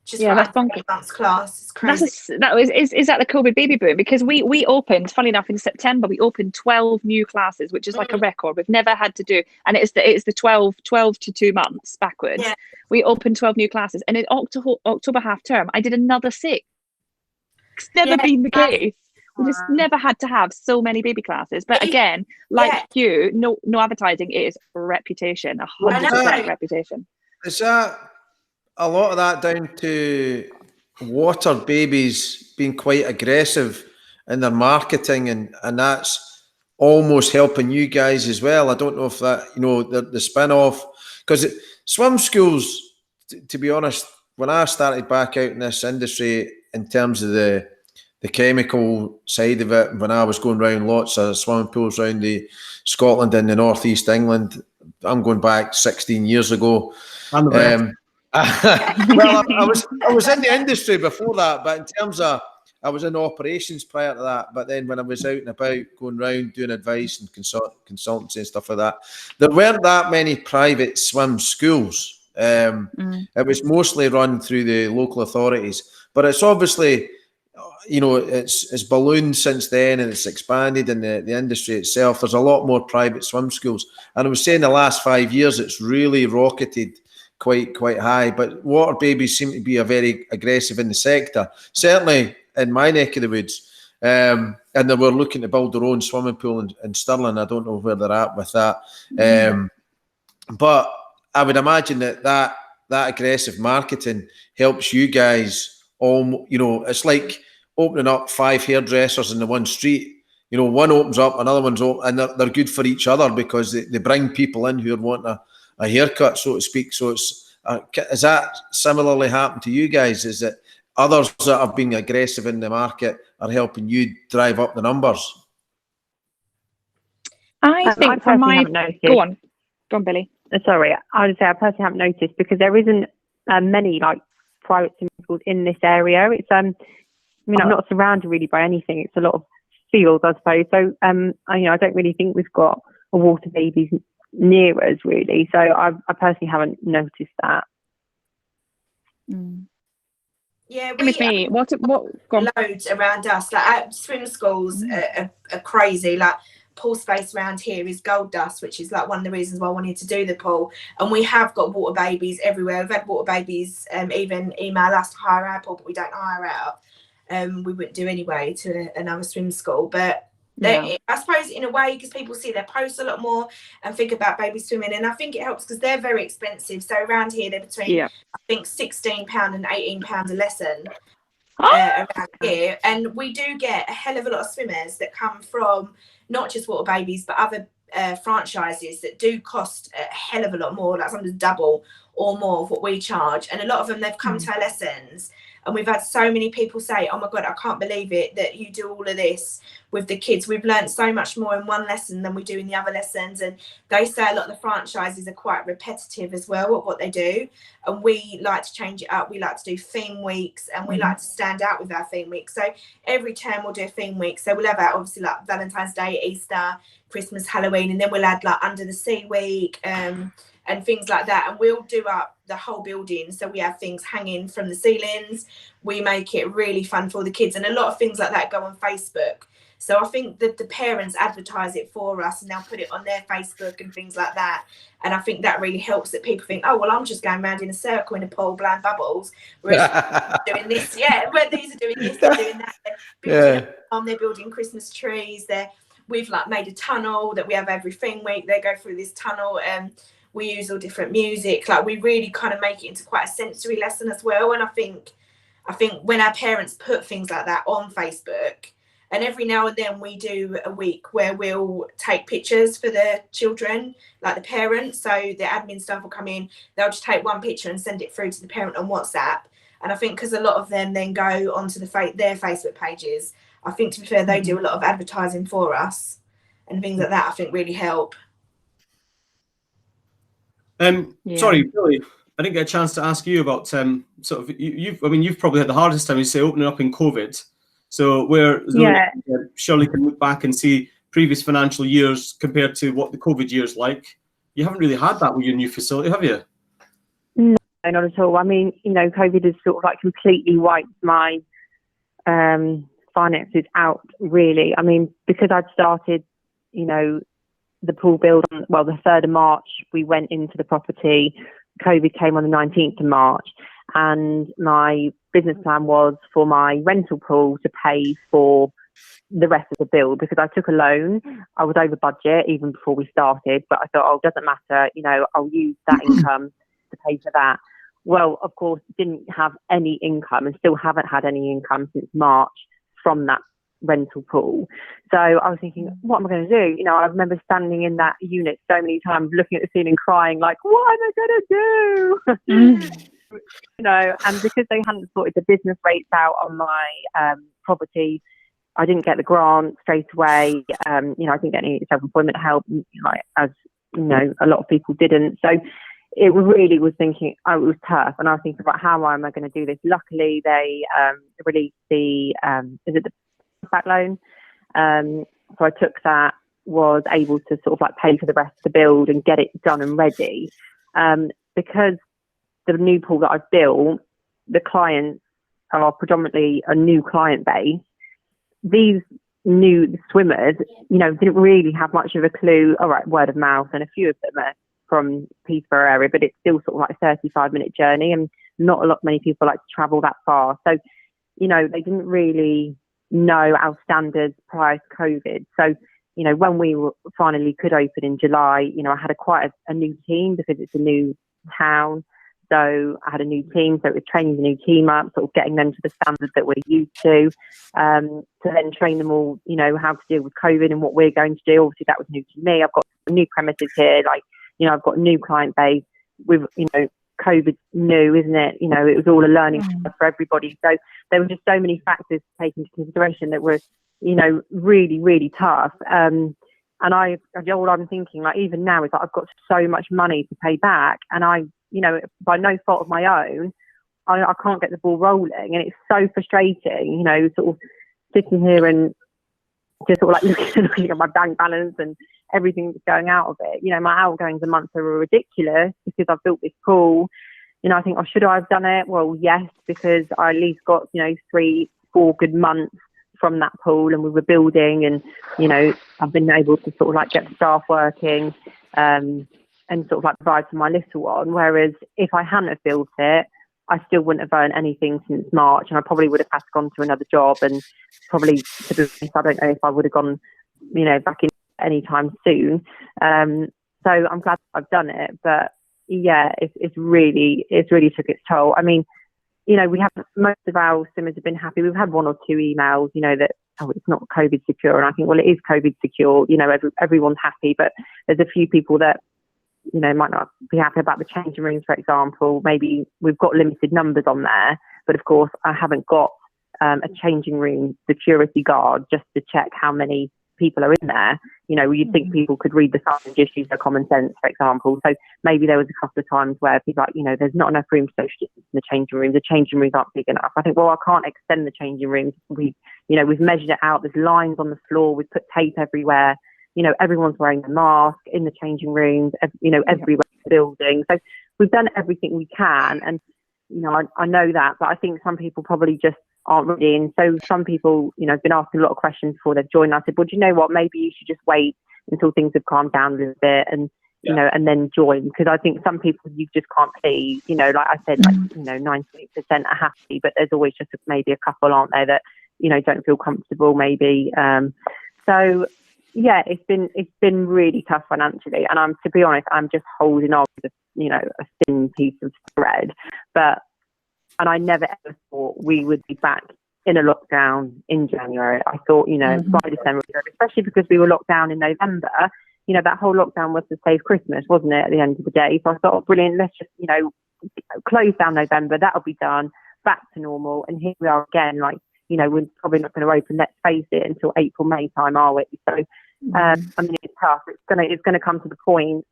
Just that's bonkers. 8 months class. It's crazy. Is that the COVID baby boom? Because we opened, funny enough, in September, we opened 12 new classes, which is like a record. We've never had to do, and it's the 12 to 2 months backwards. Yeah. We opened 12 new classes, and in October half term, I did another 6. It's never been the case. We just never had to have so many baby classes. But again, like you, no advertising, it is reputation, 100% reputation. Is that a lot of that down to water babies being quite aggressive in their marketing, and that's almost helping you guys as well? I don't know if that, the spin-off, because swim schools, to be honest, when I started back out in this industry in terms of the chemical side of it, when I was going around lots of swimming pools around the Scotland and the northeast England, I'm going back 16 years ago. Well, I was in the industry before that, but in terms of, I was in operations prior to that. But then when I was out and about going around doing advice and consultancy and stuff like that, there weren't that many private swim schools. It was mostly run through the local authorities, but it's obviously, it's ballooned since then, and it's expanded in the industry itself. There's a lot more private swim schools, and I was saying the last 5 years it's really rocketed quite high. But water babies seem to be very aggressive in the sector, certainly in my neck of the woods, and they were looking to build their own swimming pool in Stirling. I don't know where they're at with that, but I would imagine that aggressive marketing helps you guys. It's like opening up 5 hairdressers in the one street. One opens up, another one's open, and they're good for each other because they bring people in who are wanting a haircut, so to speak. So is that similarly happened to you guys? Is it others that have been aggressive in the market are helping you drive up the numbers? I think from my... Go on, Billy. Sorry, I would say I personally haven't noticed, because there isn't many private swimming schools in this area. It's I'm not surrounded really by anything. It's a lot of fields, I suppose. So I don't really think we've got a water babies near us really. So I personally haven't noticed that. Yeah, with me. What? Loads around us. Our swim schools are crazy. Pool space around here is gold dust, which is one of the reasons why I wanted to do the pool. And we have got water babies everywhere. We've had water babies even email us to hire our pool, but we don't hire out. we wouldn't do anyway to another swim school. But Yeah. I suppose in a way, because people see their posts a lot more and think about baby swimming, and I think it helps because they're very expensive. So around here, they're between I think £16 and £18 a lesson. Around here, and we do get a hell of a lot of swimmers that come from not just Water Babies but other franchises that do cost a hell of a lot more, like sometimes double or more of what we charge. And a lot of them, they've come to our lessons, and we've had so many people say, oh my god, I can't believe it that you do all of this with the kids. We've learned so much more in one lesson than we do in the other lessons. And they say a lot of the franchises are quite repetitive as well at what they do, and we like to change it up. We like to do theme weeks, and we like to stand out with our theme week. So every term we'll do a theme week. So we'll have our, obviously, like Valentine's Day, Easter, Christmas, Halloween, and then we'll add like Under the Sea week and things like that. And we'll do up the whole building. So we have things hanging from the ceilings. We make it really fun for the kids, and a lot of things like that go on Facebook. So I think that the parents advertise it for us, and they'll put it on their Facebook and things like that. And I think that really helps, that people think, oh, well, I'm just going around in a circle in a pool blowing bubbles. Whereas doing this, where these are doing this, they're doing that. They're building Christmas trees. We've like made a tunnel that we have every theme week. They go through this tunnel, and we use all different music. Like, we really kind of make it into quite a sensory lesson as well. And I think when our parents put things like that on Facebook, and every now and then we do a week where we'll take pictures for the children, like the parents. So the admin staff will come in, they'll just take one picture and send it through to the parent on WhatsApp. And I think because a lot of them then go onto their Facebook pages, I think, to be fair, they do a lot of advertising for us and things like that, I think really help. Sorry, Billy, I didn't get a chance to ask you about sort of you've probably had the hardest time, you say, opening up in COVID. So where Shirley can look back and see previous financial years compared to what the COVID year's like. You haven't really had that with your new facility, have you? No, not at all. I mean, COVID has sort of like completely wiped my finances out, really. I mean, because I'd started, the pool build on, the 3rd of March, we went into the property. COVID came on the 19th of March. And my business plan was for my rental pool to pay for the rest of the build, because I took a loan. I was over budget even before we started, but I thought, it doesn't matter, I'll use that income to pay for that. Well, of course, didn't have any income, and still haven't had any income since March from that rental pool. So I was thinking, what am I going to do? I remember standing in that unit so many times, looking at the ceiling, crying, like, what am I going to do? And because they hadn't sorted the business rates out on my property, I didn't get the grant straight away. I didn't get any self-employment help, as a lot of people didn't. So it really was thinking, it was tough. And I was thinking about, how am I going to do this? Luckily, they released the back loan. So I took that, was able to sort of like pay for the rest of the build and get it done and ready. Because the new pool that I've built, the clients are predominantly a new client base. These new swimmers, didn't really have much of a clue. All right, word of mouth, and a few of them are from Peterborough area, but it's still sort of like a 35-minute journey, and not many people like to travel that far. So, they didn't really know our standards prior to COVID. So, when we finally could open in July, I had quite a new team, because it's a new town. So I had a new team, so it was training the new team up, sort of getting them to the standards that we're used to then train them all, how to deal with COVID and what we're going to do. Obviously, that was new to me. I've got new premises here, I've got a new client base with, COVID's new, isn't it? It was all a learning curve for everybody. So there were just so many factors to take into consideration that were, really, really tough. And all I'm thinking, even now, is that I've got so much money to pay back, and by no fault of my own, I can't get the ball rolling, and it's so frustrating, sort of sitting here and just sort of like looking at my bank balance and everything that's going out of it. My outgoings a month are ridiculous because I've built this pool. I think, should I have done it? Well, yes, because I at least got 3-4 good months from that pool, and we were building, and I've been able to sort of like get staff working and sort of like provide for my little one. Whereas if I hadn't have built it, I still wouldn't have earned anything since March, and I probably would have had to gone to another job, and probably, to be honest, I don't know if I would have gone, back in anytime soon. So I'm glad I've done it, but yeah, it's really took its toll. I mean, we have, most of our swimmers have been happy. We've had one or two emails, that, oh, it's not COVID secure, and I think, well, it is COVID secure. Everyone's happy, but there's a few people that might not be happy about the changing rooms, for example. Maybe we've got limited numbers on there, but of course I haven't got a changing room security guard just to check how many people are in there. You'd think people could read the sign and just use their common sense, for example. So maybe there was a couple of times where people like, there's not enough room to social distance in the changing rooms. The changing rooms aren't big enough. I think, well, I can't extend the changing rooms. We've measured it out. There's lines on the floor. We've put tape everywhere. Everyone's wearing a mask in the changing rooms, everywhere in the building. So we've done everything we can. And, I know that, but I think some people probably just aren't ready. And so some people, have been asking a lot of questions before they've joined. I said, well, do you know what? Maybe you should just wait until things have calmed down a little bit and, and then join. Because I think some people you just can't please, like I said, 98% are happy, but there's always just maybe a couple, aren't there, that, don't feel comfortable maybe. So yeah, it's been really tough financially, and to be honest, I'm just holding on with a thin piece of thread. And I never ever thought we would be back in a lockdown in January. I thought, by December, especially because we were locked down in November. That whole lockdown was to save Christmas, wasn't it? At the end of the day, so I thought, oh, brilliant, let's just close down November. That'll be done, back to normal, and here we are again. We're probably not going to open, let's face it, until April, May time, are we? So. I mean, it's tough. It's gonna come to the point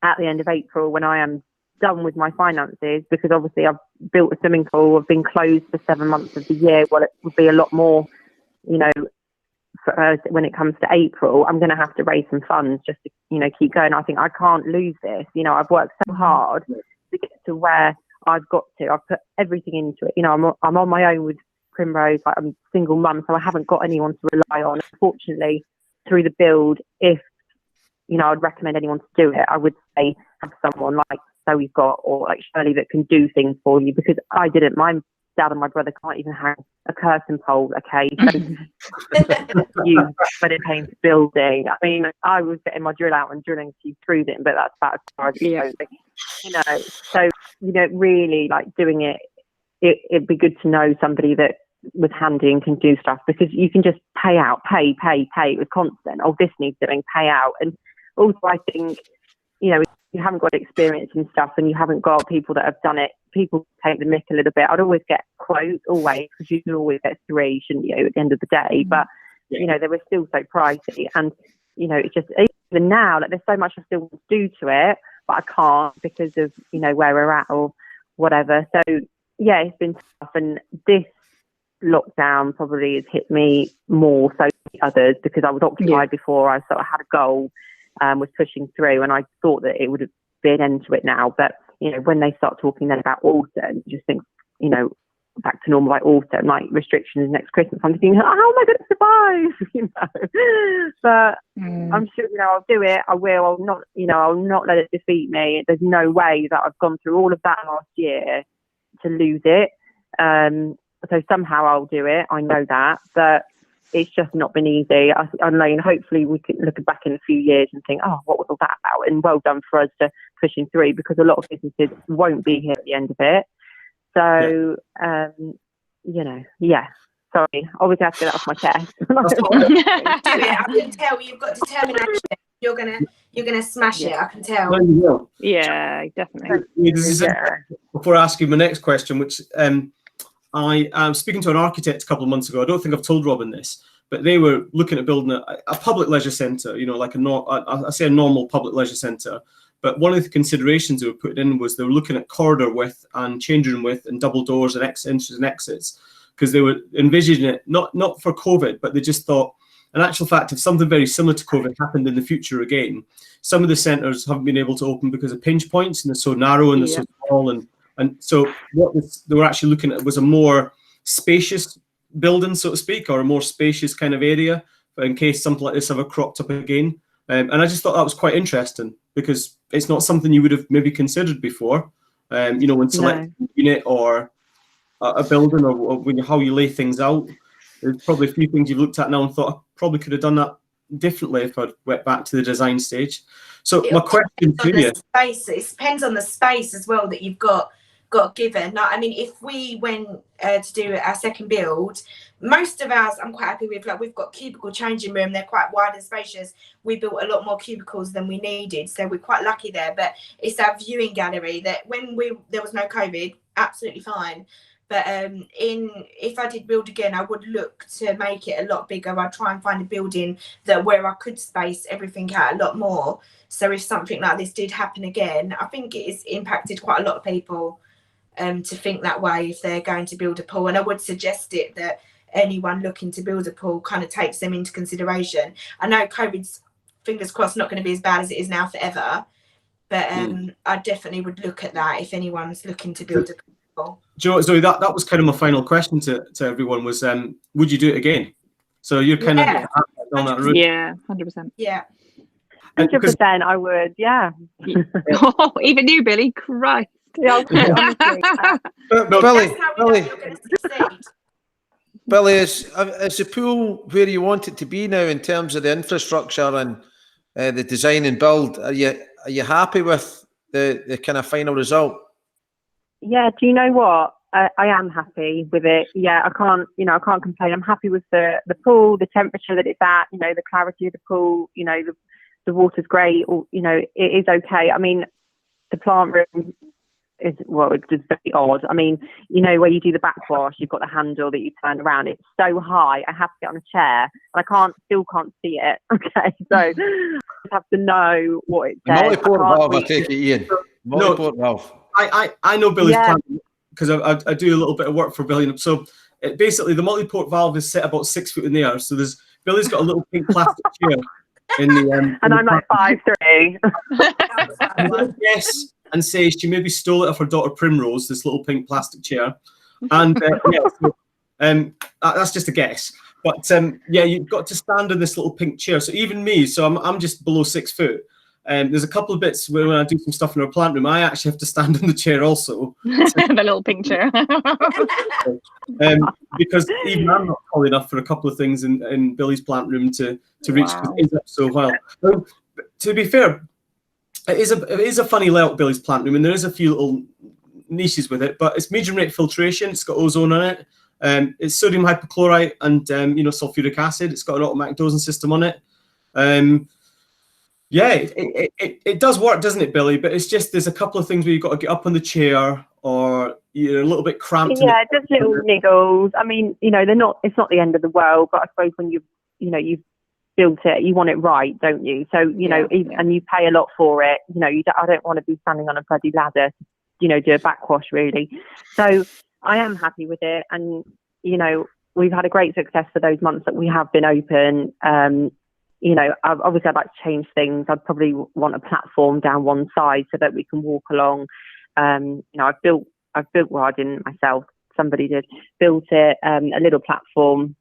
at the end of April when I am done with my finances, because obviously I've built a swimming pool. I've been closed for 7 months of the year. Well, it would be a lot more, when it comes to April. I'm going to have to raise some funds just to, keep going. I think I can't lose this. I've worked so hard to get to where I've got to. I've put everything into it. I'm on my own with Primrose. I'm a single mum, so I haven't got anyone to rely on. Unfortunately, through the build, if I'd recommend anyone to do it, I would say have someone like Zoe's got, or like Shirley, that can do things for you, because I didn't. My dad and my brother can't even hang a curtain pole. Okay, so you when it came to building, I mean, I was getting my drill out and drilling through it, but that's about as far as it goes. So really, like, doing it, it'd be good to know somebody that was handy and can do stuff, because you can just pay out, pay. It was constant. Oh, this needs doing, pay out. And also, I think, if you haven't got experience and stuff, and you haven't got people that have done it, people take the mick a little bit. I'd always get quotes, always, because you can always get 3, shouldn't you, at the end of the day? But they were still so pricey, and it's just, even now, like, there's so much I still want to do to it, but I can't because of where we're at or whatever. So yeah, it's been tough, and this lockdown probably has hit me more so than others, because I was occupied before. I sort of had a goal, was pushing through, and I thought that it would have been an end to it now. But when they start talking then about autumn, you just think back to normal by autumn, like restrictions next Christmas, I'm thinking, how am I going to survive? But I'm sure I'll do it. I will. I'll not let it defeat me. There's no way that I've gone through all of that last year to lose it. So somehow I'll do it. I know that, but it's just not been easy. I mean, hopefully we can look back in a few years and think, oh, what was all that about? And well done for us to pushing through, because a lot of businesses won't be here at the end of it. So, sorry, obviously I have to get that off my chest. Do it. I can tell you've got determination. You're gonna smash it. I can tell. No, you will. Yeah, definitely. Before asking my next question, which I am speaking to an architect a couple of months ago. I don't think I've told Robin this, but they were looking at building a public leisure centre, like I say a normal public leisure centre. But one of the considerations they were putting in was they were looking at corridor width and change room width and double doors and entrances and exits, because they were envisioning it not for COVID, but they just thought, in actual fact, if something very similar to COVID happened in the future again, some of the centres haven't been able to open because of pinch points, and they're so narrow and they're so small. And so what they were actually looking at was a more spacious building, so to speak, or a more spacious kind of area, in case something like this ever cropped up again. And I just thought that was quite interesting, because it's not something you would have maybe considered before. when selecting a unit or a building, or when how you lay things out. There's probably a few things you've looked at now and thought, I probably could have done that differently if I went back to the design stage. So my question to you, it depends on the space as well that you've got given. Like, I mean, if we went to do our second build, most of ours I'm quite happy with. Like, we've got cubicle changing room, they're quite wide and spacious. We built a lot more cubicles than we needed, so we're quite lucky there. But it's our viewing gallery that when there was no COVID, absolutely fine. But if I did build again, I would look to make it a lot bigger. I'd try and find a building where I could space everything out a lot more. So if something like this did happen again, I think it has impacted quite a lot of people to think that way if they're going to build a pool. And I would suggest it that anyone looking to build a pool kind of takes them into consideration. I know COVID's, fingers crossed, not going to be as bad as it is now forever. But I definitely would look at that if anyone's looking to build a pool. Joe, Zoe, that was kind of my final question to everyone was, would you do it again? So you're kind of on that route. Yeah, 100%. Yeah. 100%, I would. Yeah. Oh, even you, Billy. Christ. Yeah, honestly. Billy, is the pool where you want it to be now in terms of the infrastructure and the design and build? Are you happy with the kind of final result? Yeah, do you know what? I am happy with it. Yeah, I can't complain. I'm happy with the pool, the temperature that it's at, the clarity of the pool, the water's great, or, it is okay. I mean, the plant room is, it's just very odd. I mean, where you do the backwash, you've got the handle that you turn around. It's so high. I have to get on a chair and I still can't see it. Okay, so I just have to know what it says. Multi-port valve, I take it, Ian. Multi-port valve. I know Billy's plan because I do a little bit of work for Billy. So basically, the multi-port valve is set about 6 foot in the air. So Billy's got a little pink plastic chair in the and I'm like 5'3". I'm going to guess and say she maybe stole it off her daughter Primrose, this little pink plastic chair, and that's just a guess. But you've got to stand in this little pink chair. So even me, so I'm just below 6 foot. There's a couple of bits where when I do some stuff in our plant room, I actually have to stand in the chair also. The little pink chair. Because even I'm not tall enough for a couple of things in Billy's plant room to reach because it is up so well. So, to be fair, it is a funny layout, Billy's plant room, and there is a few little niches with it, but it's medium rate filtration. It's got ozone on it. It's sodium hypochlorite and sulfuric acid. It's got an automatic dosing system on it. It does work, doesn't it, Billy? But it's just there's a couple of things where you've got to get up on the chair or you're a little bit cramped. Yeah, just little niggles. I mean, they're not. It's not the end of the world, but I suppose when you've built it, you want it right, don't you? So and you pay a lot for it. I don't want to be standing on a bloody ladder to do a backwash really. So I am happy with it, and we've had a great success for those months that we have been open. Obviously I'd like to change things. I'd probably want a platform down one side so that we can walk along. I've built, well, I didn't myself, somebody did, built it, a little platform,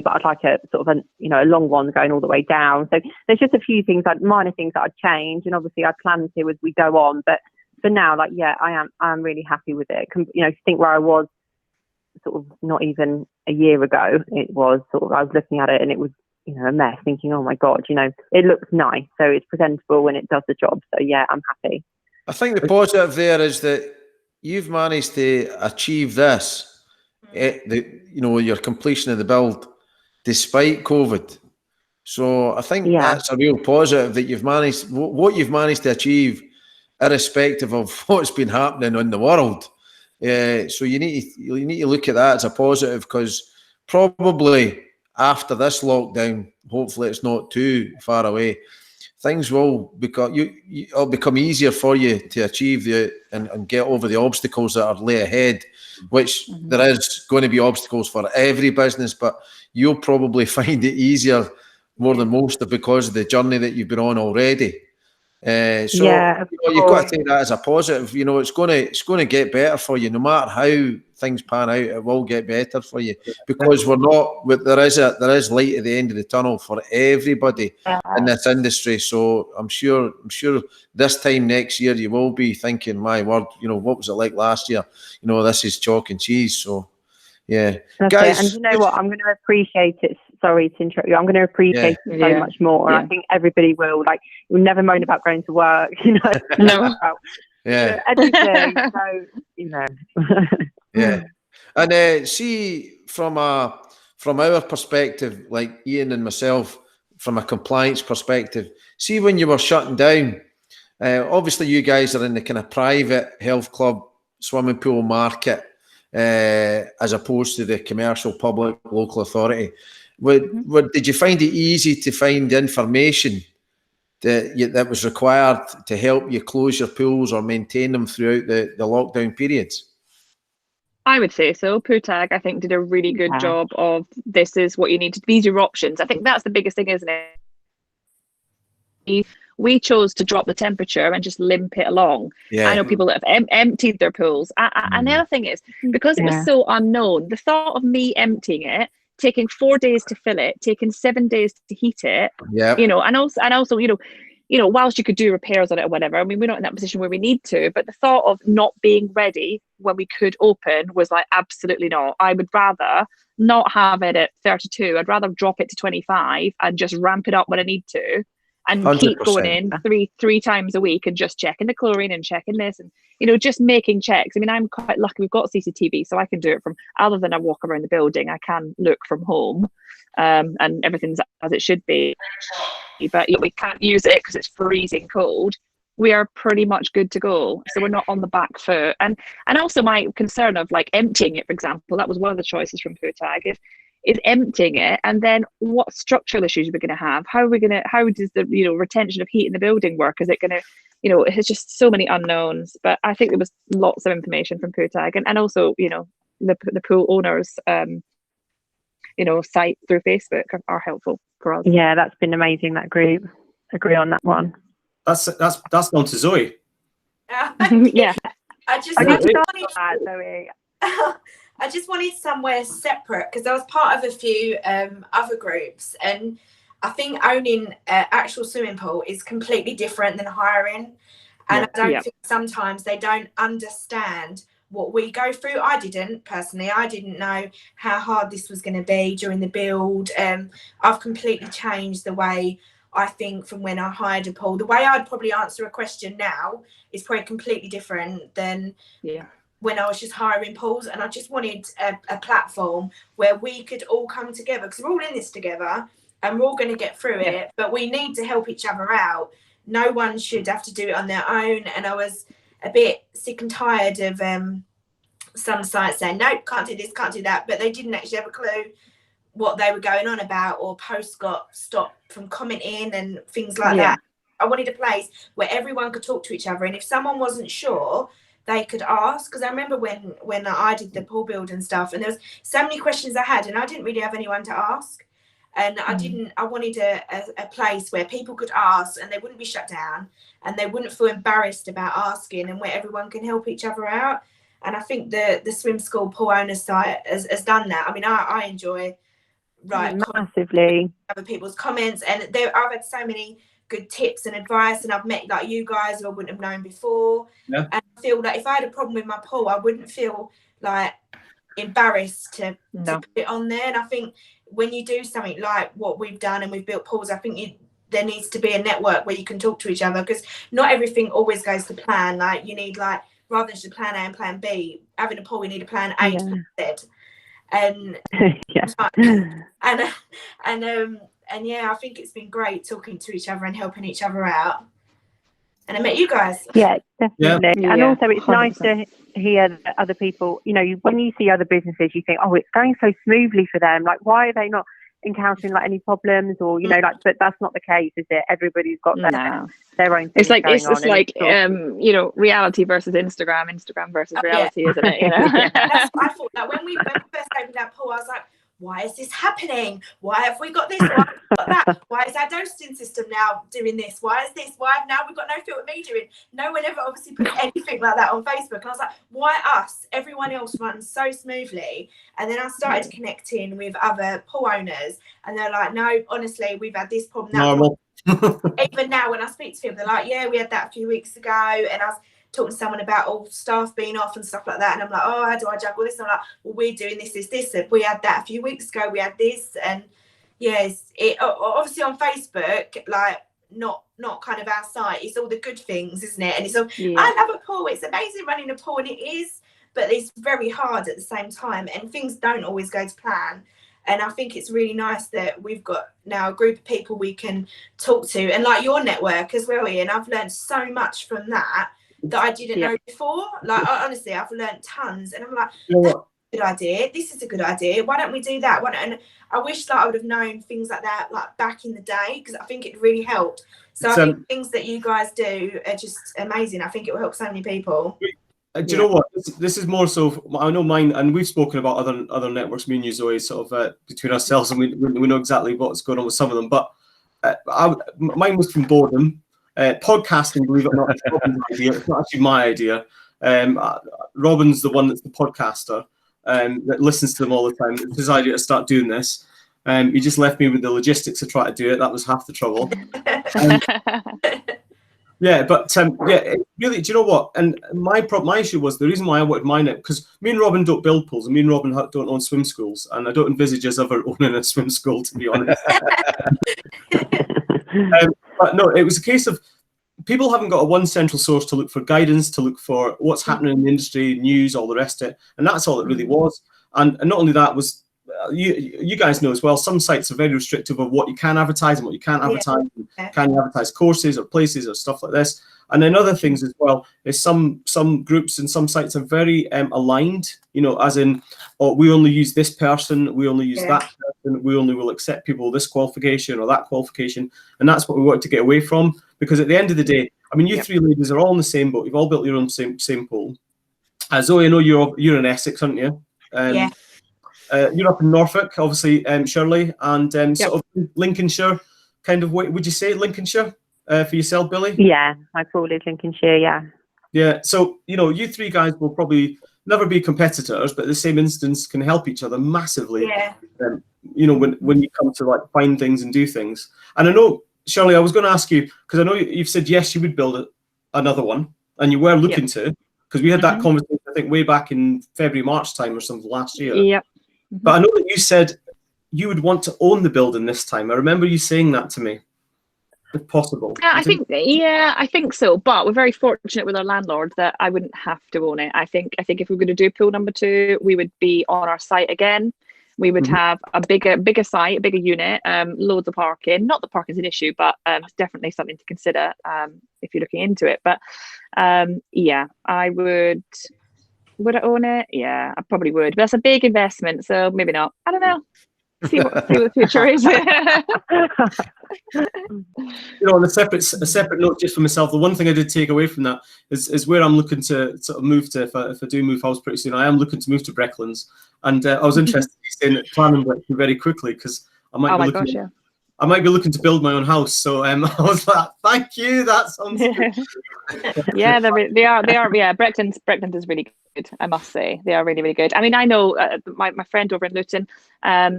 but I'd like a sort of a long one going all the way down. So there's just a few things, minor things that I'd change, and obviously I plan to as we go on. But for now, I'm really happy with it. To think where I was sort of not even a year ago, it was sort of, I was looking at it and it was, a mess, thinking, oh my God, it looks nice. So it's presentable when it does the job. So yeah, I'm happy. I think the positive there is that you've managed to achieve this, your completion of the build, despite COVID. So I think that's a real positive that you've managed, what you've managed to achieve, irrespective of what's been happening in the world. So you need to look at that as a positive, because probably after this lockdown, hopefully it's not too far away, things will become easier for you to achieve and get over the obstacles that are lay ahead, which there is going to be obstacles for every business, but you'll probably find it easier more than most because of the journey that you've been on already. So Yeah, you've got to take that as a positive. It's going to get better for you, no matter how things pan out. It will get better for you because there is light at the end of the tunnel for everybody in this industry. So I'm sure this time next year you will be thinking, my word, what was it like last year? This is chalk and cheese. So yeah, that's guys. it. And you know what? I'm going to appreciate it. Sorry to interrupt you. I'm going to appreciate it so much more. And I think everybody will. Like, you'll never moan about going to work. No. Everything. So Yeah, and see from our perspective, like Ian and myself, from a compliance perspective, see when you were shutting down. Obviously, you guys are in the kind of private health club swimming pool market, as opposed to the commercial public local authority. Did you find it easy to find information that was required to help you close your pools or maintain them throughout the lockdown periods? I would say so. POOTAG, I think, did a really good job of, this is what you need to, these are your options. I think that's the biggest thing, isn't it? We chose to drop the temperature and just limp it along. Yeah. I know people that have emptied their pools. And the other thing is, because it was so unknown, the thought of me emptying it, taking 4 days to fill it, taking 7 days to heat it, and also, whilst you could do repairs on it or whatever, I mean, we're not in that position where we need to, but the thought of not being ready when we could open was like, absolutely not. I would rather not have it at 32. I'd rather drop it to 25 and just ramp it up when I need to, and 100%. Keep going in three times a week and just checking the chlorine and checking this and, just making checks. I mean, I'm quite lucky. We've got CCTV, so I can do it from, other than I walk around the building, I can look from home, and everything's as it should be. But we can't use it because it's freezing cold. We are pretty much good to go, so we're not on the back foot. And also my concern of like emptying it, for example, that was one of the choices from POOTAG, is emptying it, and then what structural issues are we going to have? How does the retention of heat in the building work? Is it going to, it's just so many unknowns. But I think there was lots of information from POOTAG, and also the pool owners site through Facebook are helpful for us. Yeah, that's been amazing, that group. Agree on that one. That's gone to Zoe. Yeah. I just wanted somewhere separate, because I was part of a few other groups, and I think owning an actual swimming pool is completely different than hiring. And I don't think sometimes they don't understand what we go through. I didn't know how hard this was going to be during the build. I've completely changed the way I think from when I hired a pool. The way I'd probably answer a question now is probably completely different than when I was just hiring pools. And I just wanted a platform where we could all come together, because we're all in this together and we're all going to get through it, but we need to help each other out. No one should have to do it on their own. And I was a bit sick and tired of some sites saying, nope, can't do this, can't do that, but they didn't actually have a clue what they were going on about, or posts got stopped from commenting and things like that. I wanted a place where everyone could talk to each other, and if someone wasn't sure, they could ask. Because I remember when I did the pool build and stuff, and there was so many questions I had, and I didn't really have anyone to ask. And I wanted a place where people could ask and they wouldn't be shut down and they wouldn't feel embarrassed about asking, and where everyone can help each other out. And I think the swim school pool owner site has done that. I mean, I enjoy massively other people's comments, and I've had so many good tips and advice, and I've met like you guys who I wouldn't have known before. And I feel like if I had a problem with my pool, I wouldn't feel like embarrassed to put it on there. And I think when you do something like what we've done and we've built pools, I think there needs to be a network where you can talk to each other, because not everything always goes to plan. Like you need, like, rather than just plan A and plan B, having a pool, we need a plan A to plan Z. And and I think it's been great talking to each other and helping each other out. And I met you guys. Yeah, definitely. And also it's 100%. Nice to hear that other people, when you see other businesses, you think, oh, it's going so smoothly for them. Like, why are they not encountering like any problems, or but that's not the case, is it? Everybody's got their own thing. It's like reality versus Instagram versus reality, isn't it? That's what I thought. Like when we first opened our pool, I was like, why is this happening? Why have we got this? Why have we got that? Why is our dosing system now doing this? Why is this? Why have now we've got no filter metering? No one ever obviously put anything like that on Facebook. And I was like, why us? Everyone else runs so smoothly. And then I started connecting with other pool owners, and they're like, no, honestly, we've had this problem. Normal. Even now when I speak to people, they're like, yeah, we had that a few weeks ago. And I was talking to someone about all staff being off and stuff like that. And I'm like, oh, how do I juggle this? And I'm like, well, we're doing this. And we had that a few weeks ago. We had this. And yes, it obviously on Facebook, like not kind of our site. It's all the good things, isn't it? And it's all, I love a pool. It's amazing running a pool, and it is, but it's very hard at the same time. And things don't always go to plan. And I think it's really nice that we've got now a group of people we can talk to, and like your network as well, Ian. I've learned so much from that I didn't know before. Like, honestly, I've learned tons, and I'm like, that's a good idea. This is a good idea. Why don't we do that? And I wish that I would have known things like that, like back in the day, because I think it really helped. So I think things that you guys do are just amazing. I think it will help so many people. Do you know what? This is more so. I know mine, and we've spoken about other networks. Me and you, Zoe, sort of between ourselves, and we know exactly what's going on with some of them. But mine was from boredom. Podcasting, believe it or not, is Robin's idea. It's not actually my idea. Robin's the one that's the podcaster that listens to them all the time. It's his idea to start doing this. He just left me with the logistics to try to do it. That was half the trouble. Yeah, but really, do you know what? And my issue was the reason why I wanted mine, because me and Robin don't build pools, and me and Robin don't own swim schools, and I don't envisage us ever owning a swim school, to be honest. But no, it was a case of people haven't got a one central source to look for guidance, to look for what's happening in the industry, news, all the rest of it, and that's all it really was. And not only that was. You guys know as well, some sites are very restrictive of what you can advertise and what you can't advertise. Can you advertise courses or places or stuff like this? And then other things as well is some groups and some sites are very aligned, you know, as in, oh, we only use this person, we only use that person, we only will accept people with this qualification or that qualification. And that's what we wanted to get away from, because at the end of the day, I mean, you three ladies are all in the same boat. You've all built your own same pool. Zoe, I know you're in Essex, aren't you? You're up in Norfolk, obviously, Shirley, and sort of Lincolnshire, kind of. Would you say Lincolnshire for yourself, Billy? Yeah, my pool is Lincolnshire. Yeah. Yeah. So you three guys will probably never be competitors, but at the same instance can help each other massively. Yeah. When you come to like find things and do things. And I know, Shirley, I was going to ask you, because I know you've said yes, you would build another one, and you were looking to, because we had that conversation I think way back in February, March time or something last year. Yep. But I know that you said you would want to own the building this time. I remember you saying that to me, if possible. I think so. But we're very fortunate with our landlord that I wouldn't have to own it. I think if we were going to do pool number 2, we would be on our site again. We would have a bigger site, a bigger unit, loads of parking. Not that parking is an issue, but it's definitely something to consider if you're looking into it. But I would. Would I own it? Yeah, I probably would. But that's a big investment, so maybe not. I don't know. See what the future is. On a separate note, just for myself, the one thing I did take away from that is where I'm looking to sort of move to. If I do move house pretty soon, I am looking to move to Brecklands, and I was interested in planning Brecklands very quickly, because I might be looking. I might be looking to build my own house, so I was like, "Thank you, that sounds good." Yeah, they are. Yeah, Brecklands is really good. I must say, they are really, really good. I mean, I know my friend over in Luton,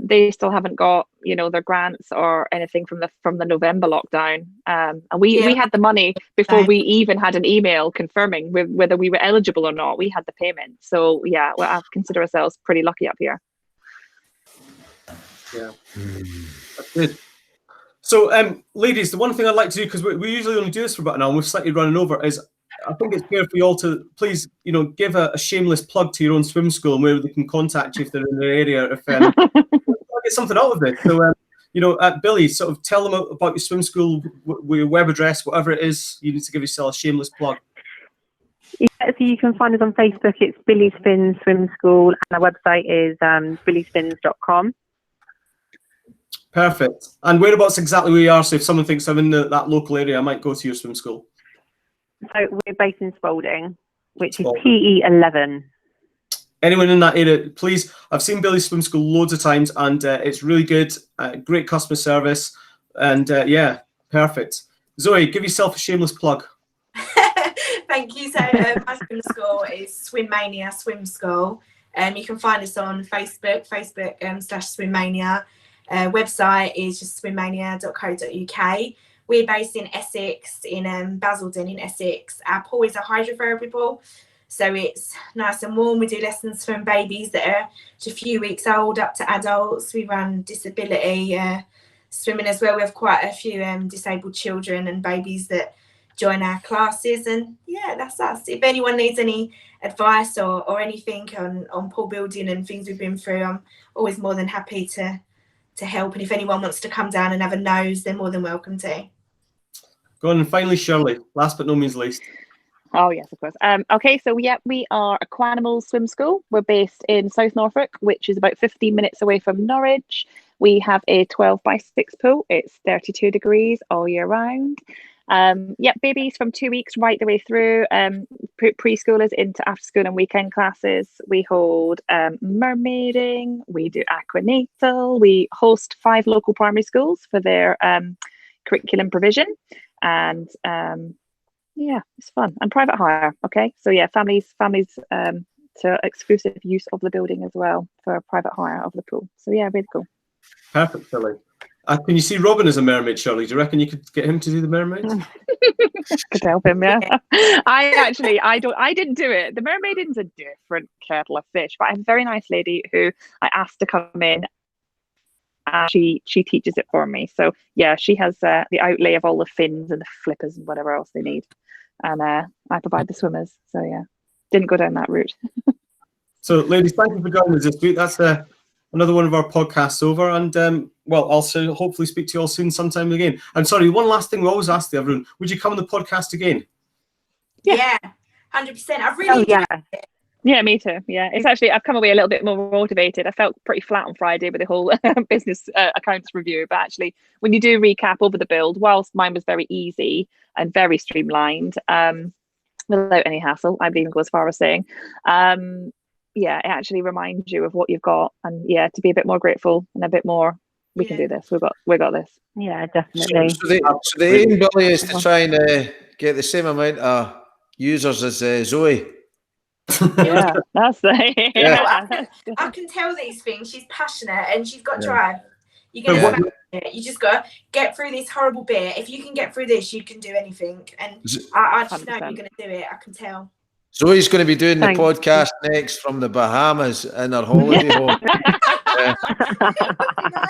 they still haven't got their grants or anything from the November lockdown, and we had the money before we even had an email confirming whether we were eligible or not. We had the payment, so yeah, I consider ourselves pretty lucky up here. Yeah, that's good. So, ladies, the one thing I'd like to do, because we usually only do this for about an hour, and we've slightly running over, is I think it's fair for you all to please, give a shameless plug to your own swim school and where they can contact you if they're in their area. If get something out of it. So, Billy, sort of tell them about your swim school, your web address, whatever it is. You need to give yourself a shameless plug. Yeah, so you can find us on Facebook. It's Billy Spins Swim School, and our website is billyspins.com. Perfect. And whereabouts exactly where you are? So if someone thinks I'm in that local area, I might go to your swim school. So we're based in Spalding, which is PE11. anyone in that area, please. I've seen Billy's Swim School loads of times, and it's really good. Great customer service, and yeah, perfect. Zoe, give yourself a shameless plug. Thank you. So my swim school is Swim Mania Swim School. You can find us on Facebook, /Swimmania. Website is just swimmania.co.uk. We're based in Essex, in Basildon in Essex. Our pool is a hydrotherapy pool, so it's nice and warm. We do lessons from babies that are just a few weeks old up to adults. We run disability swimming as well. We have quite a few disabled children and babies that join our classes, and yeah, that's us. If anyone needs any advice or anything on pool building and things we've been through, I'm always more than happy to help. And if anyone wants to come down and have a nose, they're more than welcome to. Go on, and finally, Shirley, last but no means least. Oh yes, of course. Okay, so yeah, we are Aquanimal Swim School. We're based in South Norfolk, which is about 15 minutes away from Norwich. We have a 12x6 pool. It's 32 degrees all year round. Babies from 2 weeks right the way through, preschoolers into after school and weekend classes. We hold mermaiding, we do aquanatal, we host 5 local primary schools for their curriculum provision, and yeah, it's fun. And private hire. Okay, so yeah, families to exclusive use of the building as well for private hire of the pool. So yeah, really cool. Perfect, Shirley. Can you see Robin as a mermaid, Shirley? Do you reckon you could get him to do the mermaids? Could help him, yeah. I didn't do it. The mermaiding's a different kettle of fish, but I have a very nice lady who I asked to come in, and she teaches it for me. So yeah, she has the outlay of all the fins and the flippers and whatever else they need, and I provide the swimmers. So yeah, didn't go down that route. So ladies, thank you for joining us this week. That's another one of our podcasts over, and well, I'll hopefully speak to you all soon sometime again. And sorry, one last thing we always ask everyone, would you come on the podcast again? Yeah, 100%. I've really enjoyed it. Yeah, me too. Yeah, it's actually, I've come away a little bit more motivated. I felt pretty flat on Friday with the whole business accounts review, but actually when you do recap over the build, whilst mine was very easy and very streamlined, without any hassle, I would even go as far as saying, yeah, it actually reminds you of what you've got, and yeah, to be a bit more grateful and a bit more, we can do this. We got this. Yeah, definitely. So the aim, Billy, is to try and get the same amount of users as Zoe. Yeah, that's the. Yeah. I can tell these things. She's passionate and she's got drive. You're gonna smash it. You just gotta get through this horrible bit. If you can get through this, you can do anything. And I just know you're gonna do it. I can tell. Zoe's going to be doing the podcast next from the Bahamas in her holiday home,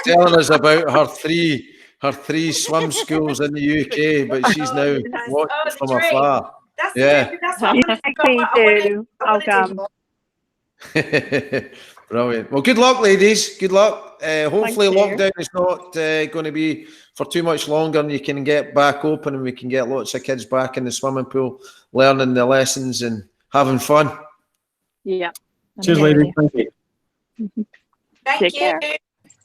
telling us about her three swim schools in the UK, but she's now watching from afar. That's what do. I'll come. Brilliant. Well, good luck, ladies. Good luck. Hopefully lockdown is not going to be for too much longer, and you can get back open and we can get lots of kids back in the swimming pool, learning the lessons and having fun. Yeah. Cheers, ladies. Thank you. Thank you.